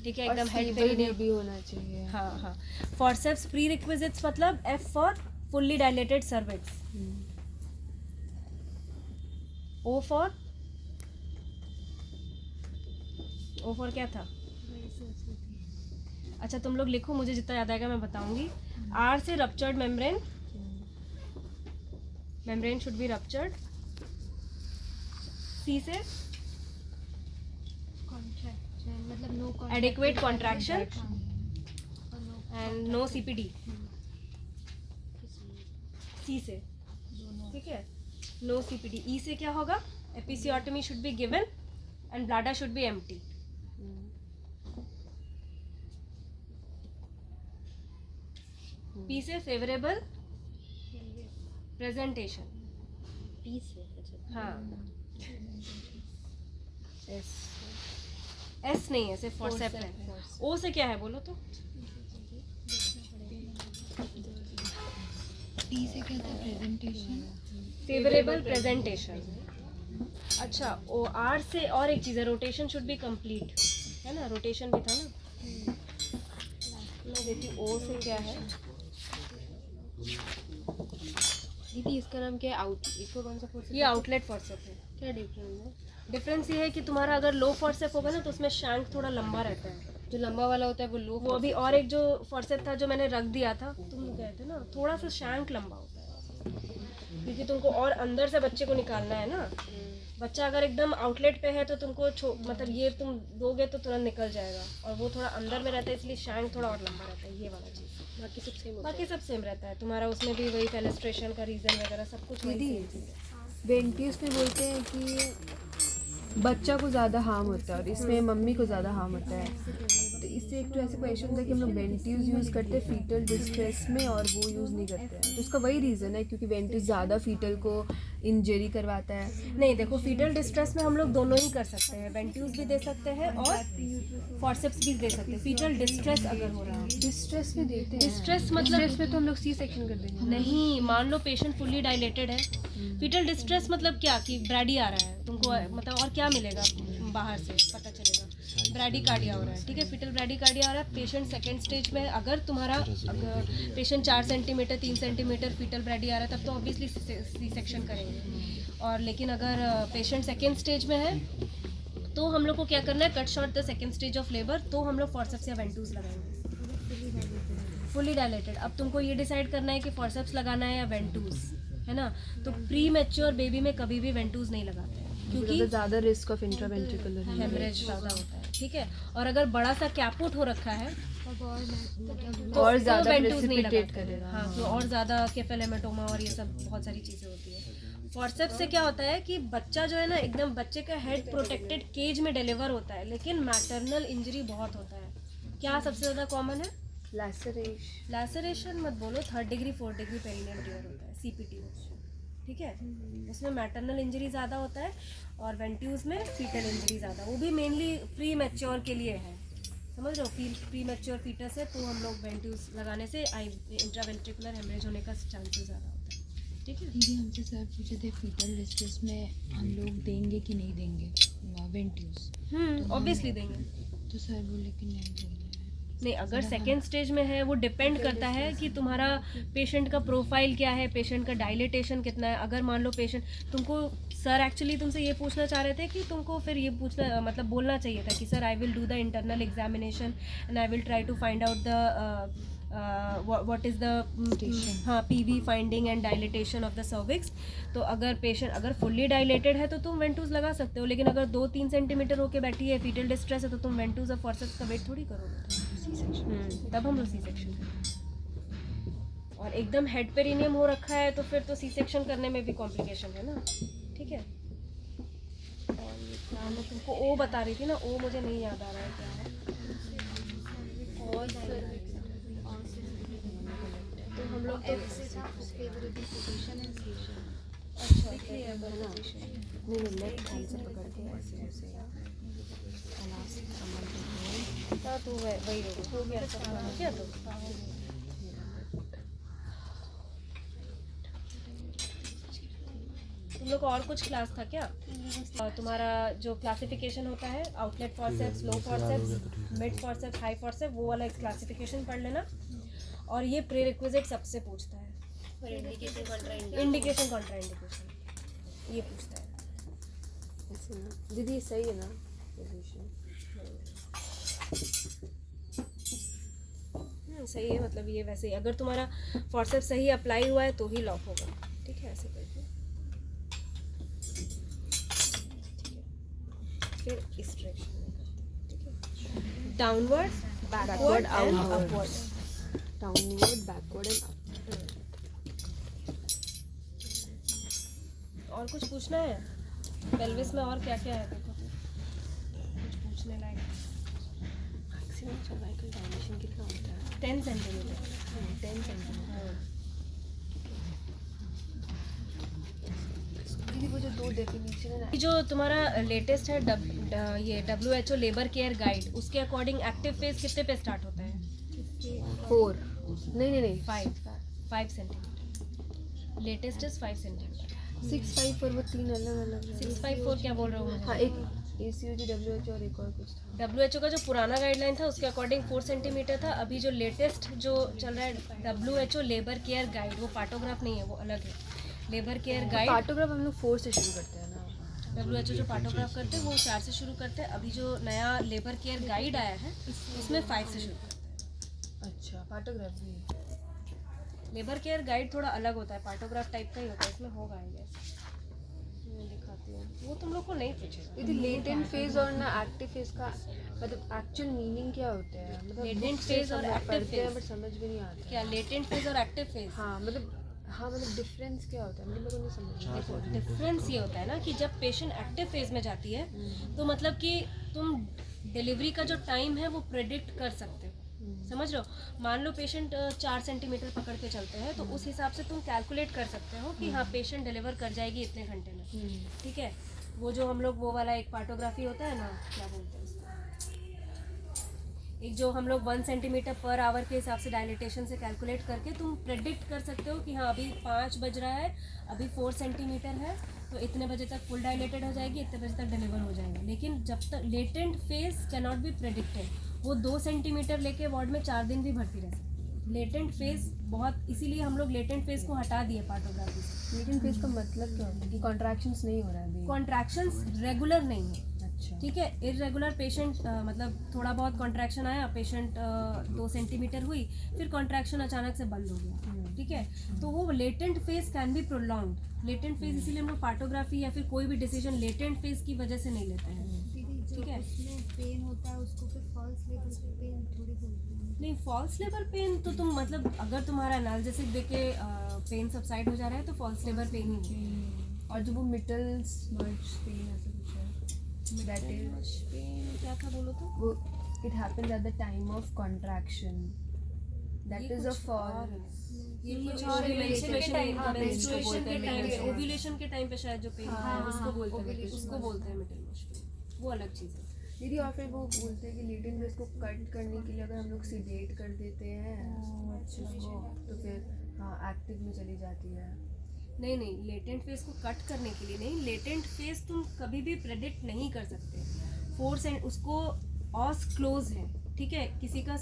ठीक है, एकदम हेड पे ही भी होना चाहिए। हाँ हाँ। फॉरसेप्स प्री रिक्विजिट्स मतलब F for fully dilated cervix, O for क्या था? अच्छा तुम लोग लिखो, मुझे जितना याद आएगा मैं बताऊंगी। R से ruptured membrane should be ruptured. C से मतलब no adequate contraction and no CPD। C से, ठीक है, नो CPD। E से क्या होगा? Episiotomy should be given and bladder should be empty. P से फेवरेबल प्रेजेंटेशन। पीस है अच्छा। हाँ, S नहीं है, सिर्फ फॉरसेप है। O से क्या है बोलो तो? टी से क्या था? प्रेजेंटेशन। Favourable presentation. अच्छा, ओ R से और एक चीज़ है, रोटेशन शुड बी कंप्लीट, है ना, रोटेशन भी था ना। मैं देखती हूँ O से क्या है। दीदी इसका नाम क्या है? आउट इसको कौन सा फोर्स? ये आउटलेट फॉरसेप है। क्या डिफरेंस है? डिफरेंस ये है कि तुम्हारा अगर लो फॉरसेप होगा ना तो उसमें शैंक थोड़ा लंबा रहता है। जो लंबा वाला होता है वो लो। वो अभी और एक जो फॉरसेप था जो मैंने रख दिया था, तुम कहे थे ना, थोड़ा सा शैंक लंबा होता है क्योंकि तुमको और अंदर से बच्चे को निकालना है ना। बच्चा अगर एकदम आउटलेट पे है तो तुमको मतलब ये तुम दोगे तो तुरंत निकल जाएगा, और वो थोड़ा अंदर में रहता है इसलिए शैंक थोड़ा और लंबा रहता है, ये वाला चीज़। बाकी सब सेम होता बाकी सब सेम रहता है तुम्हारा, उसमें भी वही फेलेस्ट्रेशन का रीज़न वगैरह सब कुछ वही दीदी, same चीज़ है। वेंटिस में बोलते हैं कि बच्चा को ज़्यादा हार्म होता है और इसमें मम्मी को ज़्यादा हार्म होता है। तो इससे एक तो ऐसे क्वेश्चन होता है कि हम लोग वेंटिस यूज़ करते हैं फीटल डिस्ट्रेस में और वो यूज़ नहीं करते हैं, तो उसका वही रीज़न है क्योंकि वेंटिस ज़्यादा फीटल को इंजरी करवाता है। नहीं देखो, फीटल डिस्ट्रेस में हम लोग दोनों ही कर सकते हैं, वेंट्यूज भी दे सकते हैं और फॉरसेप्स भी दे सकते हैं। फीटल डिस्ट्रेस अगर हो रहा है, डिस्ट्रेस में देते हैं। डिस्ट्रेस मतलब डिस्ट्रेस में तो हम लोग सी सेक्शन कर देंगे। नहीं, मान लो पेशेंट फुल्ली डायलेटेड है, फीटल डिस्ट्रेस मतलब क्या कि ब्रैडी आ रहा है तुमको, मतलब और क्या मिलेगा बाहर से पता चलेगा, ब्रैडीकार्डिया हो रहा है, ठीक है, फीटल ब्रैडीकार्डिया आ रहा है। पेशेंट सेकेंड स्टेज में अगर तुम्हारा patient 4 centimetre 3 centimetre fetal brady आ रहा है तब तो ऑब्वियसली सी सेक्शन करेंगे। और लेकिन अगर पेशेंट सेकेंड स्टेज में है तो हम लोग को क्या करना है, cut short the second stage of labour, तो हम लोग फॉरसेप्स या वेंटूज लगाएंगे फुली डायलेटेड। अब तुमको ये डिसाइड करना है कि फॉरसेप्स लगाना है या वेंटूज, है ना। तो प्री मैच्योर बेबी में कभी भी वेंटूज नहीं लगाते हैं क्योंकि ज़्यादा रिस्क ऑफ इंट्रावेंट्रिकुलर हेमरेज ज़्यादा होता है, ठीक है। और अगर बड़ा सा कैपुट हो रखा है और ज़्यादा वेंटूज नहीं प्रेसिपिटेट लगाते। करेगा। हाँ, तो और ज़्यादा केफेलेमेटोमा और ये सब बहुत सारी चीज़ें होती है। फॉरसेप्स से क्या होता है कि बच्चा जो है ना एकदम बच्चे का हेड प्रोटेक्टेड केज में डिलीवर होता है, लेकिन मैटरनल इंजरी बहुत होता है। क्या सबसे ज़्यादा कॉमन है? लैसरेशन मत बोलो, 3rd degree 4th degree perennial tier होता है, CPT, ठीक है। उसमें मैटरनल इंजरी ज़्यादा होता है और वेंट्यूज में फीटल इंजरी ज़्यादा, वो भी मेनली प्री मैच्योर के लिए है, समझ रहे हो। प्री मैच्योर फीटस है तो हम लोग वेंट्यूज लगाने से इंट्रावेंट्रिकुलर हेमरेज होने का चांसेस ज़्यादा होता है, ठीक है। दीदी हमसे सर पूछे थे फीटल डिस्ट्रेस में हम लोग देंगे कि नहीं देंगे वेंट्यूज? ऑब्वियसली देंगे। तो सर बोले कि नहीं देंगे। नहीं, अगर सेकेंड स्टेज में है वो डिपेंड करता है कि तुम्हारा पेशेंट का प्रोफाइल क्या है, पेशेंट का डायलेटेशन कितना है। अगर मान लो पेशेंट तुमको, सर एक्चुअली तुमसे ये पूछना चाह रहे थे कि तुमको फिर ये पूछना मतलब बोलना चाहिए था कि sir I will do the internal examination and I will try to find out the what is the हाँ PV finding and dilatation of the cervix. तो अगर पेशेंट अगर फुल्ली डायलेटेड है तो तुम वेंटूज लगा सकते हो, लेकिन अगर 2-3 सेंटीमीटर होके बैठी है, फीटल डिस्ट्रेस है, तो तुम वेंटूज और फॉरसेप्स का वेट थोड़ी करोगे, तब हम लोग सी सेक्शन करेंगे। और एकदम हेड पेरिनियम हो रखा है तो फिर तो सी सेक्शन करने में भी कॉम्प्लिकेशन है ना, ठीक है। और ये क्या मैं तुमको ओ बता रही थी ना, ओ मुझे नहीं याद आ रहा है क्या है। तो हम लोग तो अच्छा है ना, नहीं लेफ्ट हैंड से पकड़ के ऐसे ऐसे हाँ तो वही हो गया क्या तो तुम लोग को और कुछ क्लास था क्या? तुम्हारा जो क्लासिफिकेशन होता है outlet forceps, low forceps, mid forceps, high forceps, वो वाला एक क्लासिफिकेशन पढ़ लेना। और ये प्री रिक्विजिट सबसे पूछता है, और indication Contra indication Contra indication ये पूछता है। ऐसे ना दीदी सही है ना पोजीशन? सही है, मतलब ये वैसे ही अगर तुम्हारा फॉरसेप्स सही अप्लाई हुआ है तो ही लॉक होगा। ठीक है, ऐसे करके फिर इस डायरेक्शन में करते हैं। ठीक है, downward, backward and upward. Downward, backward and up. और कुछ पूछना है? पेल्विस में और क्या क्या है? देखो तो कुछ पूछने लायक। मैक्सिमम सर्वाइकल डायमेंशन कितना होता है? 10 सेंटीमीटर। 10 सेंटीमीटर। दीदी वो जो दो डेफिनेशन है ना, जो तुम्हारा लेटेस्ट है ये WHO लेबर केयर गाइड, उसके अकॉर्डिंग एक्टिव फेज कितने पे स्टार्ट होता है? 4 नहीं 5 सेंटीमीटर। Latest is 5 centimetre. 6, 5 और वो 3 अलग अलग है। 654 क्या बोल रहे हो मुझे? हाँ, एक ACOG WHO और एक और कुछ था। WHO का जो पुराना गाइडलाइन था उसके अकॉर्डिंग 4 सेंटीमीटर था। अभी जो लेटेस्ट जो चल रहा है WHO लेबर केयर गाइड, वो पार्टोग्राफ नहीं है, वो अलग है। लेबर केयर गाइड, पार्टोग्राफ हम लोग 4 से शुरू करते हैं ना। WHO जो पार्टोग्राफ करते हैं वो 4 से शुरू करते हैं। अभी जो नया लेबर केयर गाइड आया है उसमें 5 से शुरू करते अच्छा, पार्टोग्राफ भी हैं। लेबर केयर गाइड थोड़ा अलग होता है, पार्टोग्राफ टाइप का ही होता है, इसमें होगा आई गेस। मैं दिखाती हूँ, वो तुम लोग को नहीं पूछेगा। यदि लेटेंट फेज और ना एक्टिव फेज का मतलब एक्चुअल मीनिंग क्या होता है? मतलब Latent book से phase और समझ active पढ़ते हैं phase। बट समझ भी नहीं आता। क्या लेटेंट फेज और एक्टिव फेज? हाँ मतलब डिफरेंस क्या होता है? मतलब मेरे को नहीं समझ में देखो डिफरेंस ये होता है ना कि जब पेशेंट एक्टिव फेज में जाती है तो मतलब कि तुम डिलीवरी का जो टाइम है वो प्रेडिक्ट कर सकते हो। समझ रहे हो? मान लो पेशेंट 4 सेंटीमीटर पकड़ के चलते हैं तो उस हिसाब से तुम कैलकुलेट कर सकते हो कि हाँ पेशेंट डिलीवर कर जाएगी इतने घंटे में। ठीक है, वो जो हम लोग वो वाला एक पार्टोग्राफी होता है ना, क्या बोलते हैं उसको, एक जो हम लोग 1 सेंटीमीटर पर आवर के हिसाब से डायलिटेशन से कैलकुलेट करके तुम प्रेडिक्ट कर सकते हो कि हाँ अभी 5 बज रहा है, अभी 4 सेंटीमीटर है तो इतने बजे तक फुल डायलेटेड हो जाएगी, इतने बजे तक डिलीवर हो जाएगा। लेकिन जब तक latent phase can not be predicted, वो 2 सेंटीमीटर लेके वार्ड में 4 दिन भी भर्ती रह सकती है। लेटेंट फेज बहुत, इसीलिए हम लोग लेटेंट फेज को हटा दिए पार्टोग्राफी से। लेटेंट फेज का मतलब क्या होता है? कि कॉन्ट्रैक्शंस नहीं हो रहा है अभी? कॉन्ट्रैक्शंस रेगुलर नहीं है। अच्छा, ठीक है, इरेगुलर पेशेंट मतलब थोड़ा बहुत कॉन्ट्रैक्शन आया, पेशेंट 2 सेंटीमीटर हुई, फिर कॉन्ट्रैक्शन अचानक से बंद हो गया। ठीक है, तो वो latent phase can be prolonged. Latent phase इसीलिए हम लोग पार्टोग्राफी या फिर कोई भी डिसीजन लेटेंट फेज की वजह से नहीं लेते हैं। ठीक है, उसमें पेन होता है उसको फिर फॉल्स लेवल पे पेन थोड़ी बोलते हैं। नहीं फॉल्स लेबर पेन तो तुम मतलब अगर तुम्हारा एनाल्जेसिक देके पेन सबसाइड हो जा रहा है तो फॉल्स लेबर पेन ही है। और जो वो मिटल्स मर्ज पेन ऐसा कुछ है, दैट इज पेन क्या था बोलो तो? वो it happens at the time of contraction, that is a false. ये कुछ और मेंस्ट्रुएशन के टाइम पे, ओव्यूलेशन के टाइम पे शायद जो पेन होता है उसको बोलते हैं मिडल मॉश पेन, वो अलग चीज़ है। दीदी और फिर वो बोलते हैं कि लेटेंट फेज को कट करने के लिए अगर हम लोग सिडेट कर देते हैं उसको तो फिर हाँ एक्टिव में चली जाती है। नहीं लेटेंट फेज को कट करने के लिए नहीं, लेटेंट फेज तुम कभी भी प्रेडिक्ट नहीं कर सकते। 4 उसको ऑस क्लोज है, ठीक है, किसी का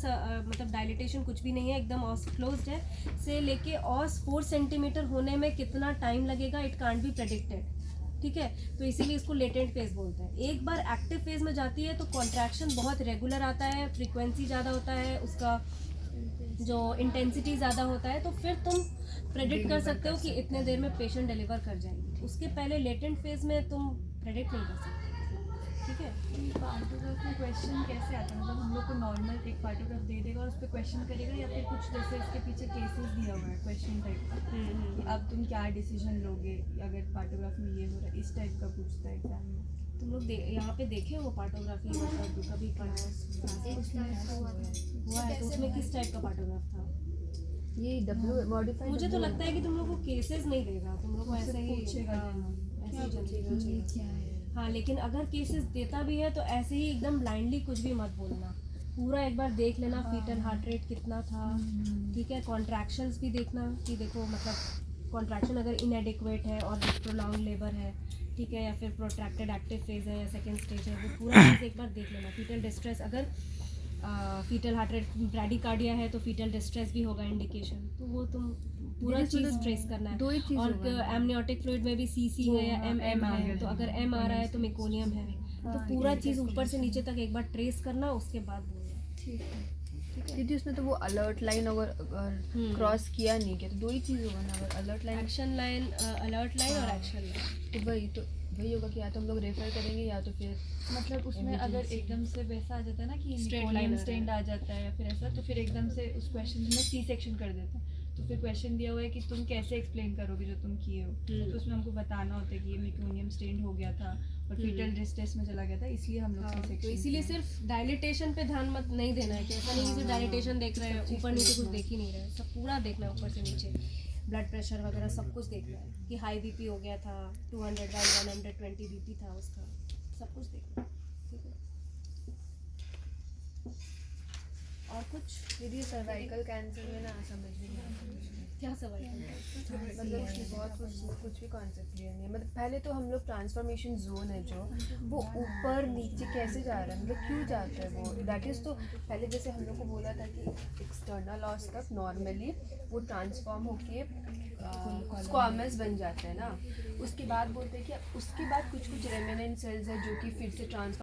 मतलब डायलिटेशन कुछ भी नहीं है, एकदम ऑस क्लोज्ड है, से लेके ऑस 4 सेंटीमीटर होने में कितना टाइम लगेगा इट कांट बी प्रेडिक्टेड। ठीक है, तो इसीलिए इसको लेटेंट फेज बोलते हैं। एक बार एक्टिव फेज में जाती है तो कॉन्ट्रैक्शन बहुत रेगुलर आता है, फ्रीक्वेंसी ज़्यादा होता है, उसका जो इंटेंसिटी ज़्यादा होता है, तो फिर तुम प्रेडिक्ट कर सकते हो कि इतने देर में पेशेंट डिलीवर कर जाएगी। उसके पहले लेटेंट फेज में तुम प्रेडिक्ट नहीं कर सकते। ठीक है, पार्टोग्राफ में क्वेश्चन कैसे आता है? मतलब हम लोग को नॉर्मल एक पार्टोग्राफ दे देगा और उस पर क्वेश्चन करेगा या फिर कुछ जैसे इसके पीछे केसेस दिया हुआ है क्वेश्चन टाइप का कि अब तुम क्या डिसीजन लोगे अगर पार्टोग्राफ में ये हो रहा है, इस टाइप का पूछता है एग्जाम में। तुम लोग यहाँ पे देखे हो पार्टोग्राफी मतलब कभी हुआ है तो उसमें किस टाइप का पार्टोग्राफ था? ये W मॉडिफाइड मुझे तो लगता है कि तुम लोग को केसेस नहीं देगा, तुम लोग को ऐसे ही पूछेगा ऐसे ही चलेगा। हाँ, लेकिन अगर केसेस देता भी है तो ऐसे ही एकदम ब्लाइंडली कुछ भी मत बोलना, पूरा एक बार देख लेना फीटल हार्ट रेट कितना था, ठीक है। कॉन्ट्रैक्शंस भी देखना कि देखो मतलब कॉन्ट्रैक्शन अगर इनएडिक्वेट है और प्रोलॉन्ग लेबर है, ठीक है, या फिर प्रोट्रैक्टेड एक्टिव फेज है या सेकेंड स्टेज है, वो पूरा चीज़ एक बार देख लेना। फीटल डिस्ट्रेस, अगर फीटल हार्ट रेट ब्रैडिकार्डिया है तो फीटल डिस्ट्रेस भी होगा इंडिकेशन, तो वो तुम पूरा चीज़ ट्रेस करना है। दो ही चीज़ और होगा ना। एमनियोटिक फ्लूइड में भी सीसी है या एम है, तो अगर एम आ रहा है तो मेकोनियम है, तो पूरा चीज़ ऊपर से नीचे तक एक बार ट्रेस करना, उसके बाद बोलना। दीदी उसमें तो वो अलर्ट लाइन अगर क्रॉस किया नहीं किया तो दो ही चीज़ होगा ना, अगर alert line action line, alert line और एक्शन लाइन। तो वही होगा कि या तो हम लोग रेफर करेंगे या तो फिर मतलब उसमें अगर एकदम से वैसा आ जाता है ना कि Straight मेकोनियम line स्टेंड आ जाता है या फिर ऐसा, तो फिर एकदम से उस क्वेश्चन में सी सेक्शन कर देते हैं। तो फिर क्वेश्चन दिया हुआ है कि तुम कैसे एक्सप्लेन करोगे जो तुम किए हो, तो उसमें हमको बताना होता है कि ये मेकोनियम स्टेंड हो गया था और फीटल डिस्ट्रेस में चला गया था, इसलिए हम लोग सी तो सेक्शन। इसीलिए सिर्फ डायलिटेशन पे ध्यान मत नहीं देना है कि ऐसा नहीं कि सिर्फ डायलिटेशन देख रहे हैं, ऊपर नीचे कुछ देख ही नहीं रहे हैं, सब पूरा देखना है ऊपर से नीचे, ब्लड प्रेशर वगैरह सब कुछ देखना है कि हाई बीपी हो गया था 200/120 बीपी था उसका, सब कुछ देखना है, ठीक है। और कुछ दीदी सर्वाइकल कैंसर में ना समझ में नहीं आता मुझे। क्या सवाल है? मतलब उसमें बहुत कुछ भी कॉन्सेप्ट क्लियर नहीं है। मतलब पहले तो हम लोग ट्रांसफॉर्मेशन जोन है जो वो ऊपर नीचे कैसे जा रहा है, मतलब क्यों जाता है वो, दैट इज़ तो पहले जैसे हम लोग को बोला था कि एक्सटर्नल ऑस तक नॉर्मली वो ट्रांसफॉर्म होके स्क्वामस बन जाता है ना, उसके बाद बोलते हैं कि उसके बाद कुछ रेमिनेंट सेल्स है जो कि फिर से ट्रांसफॉर्म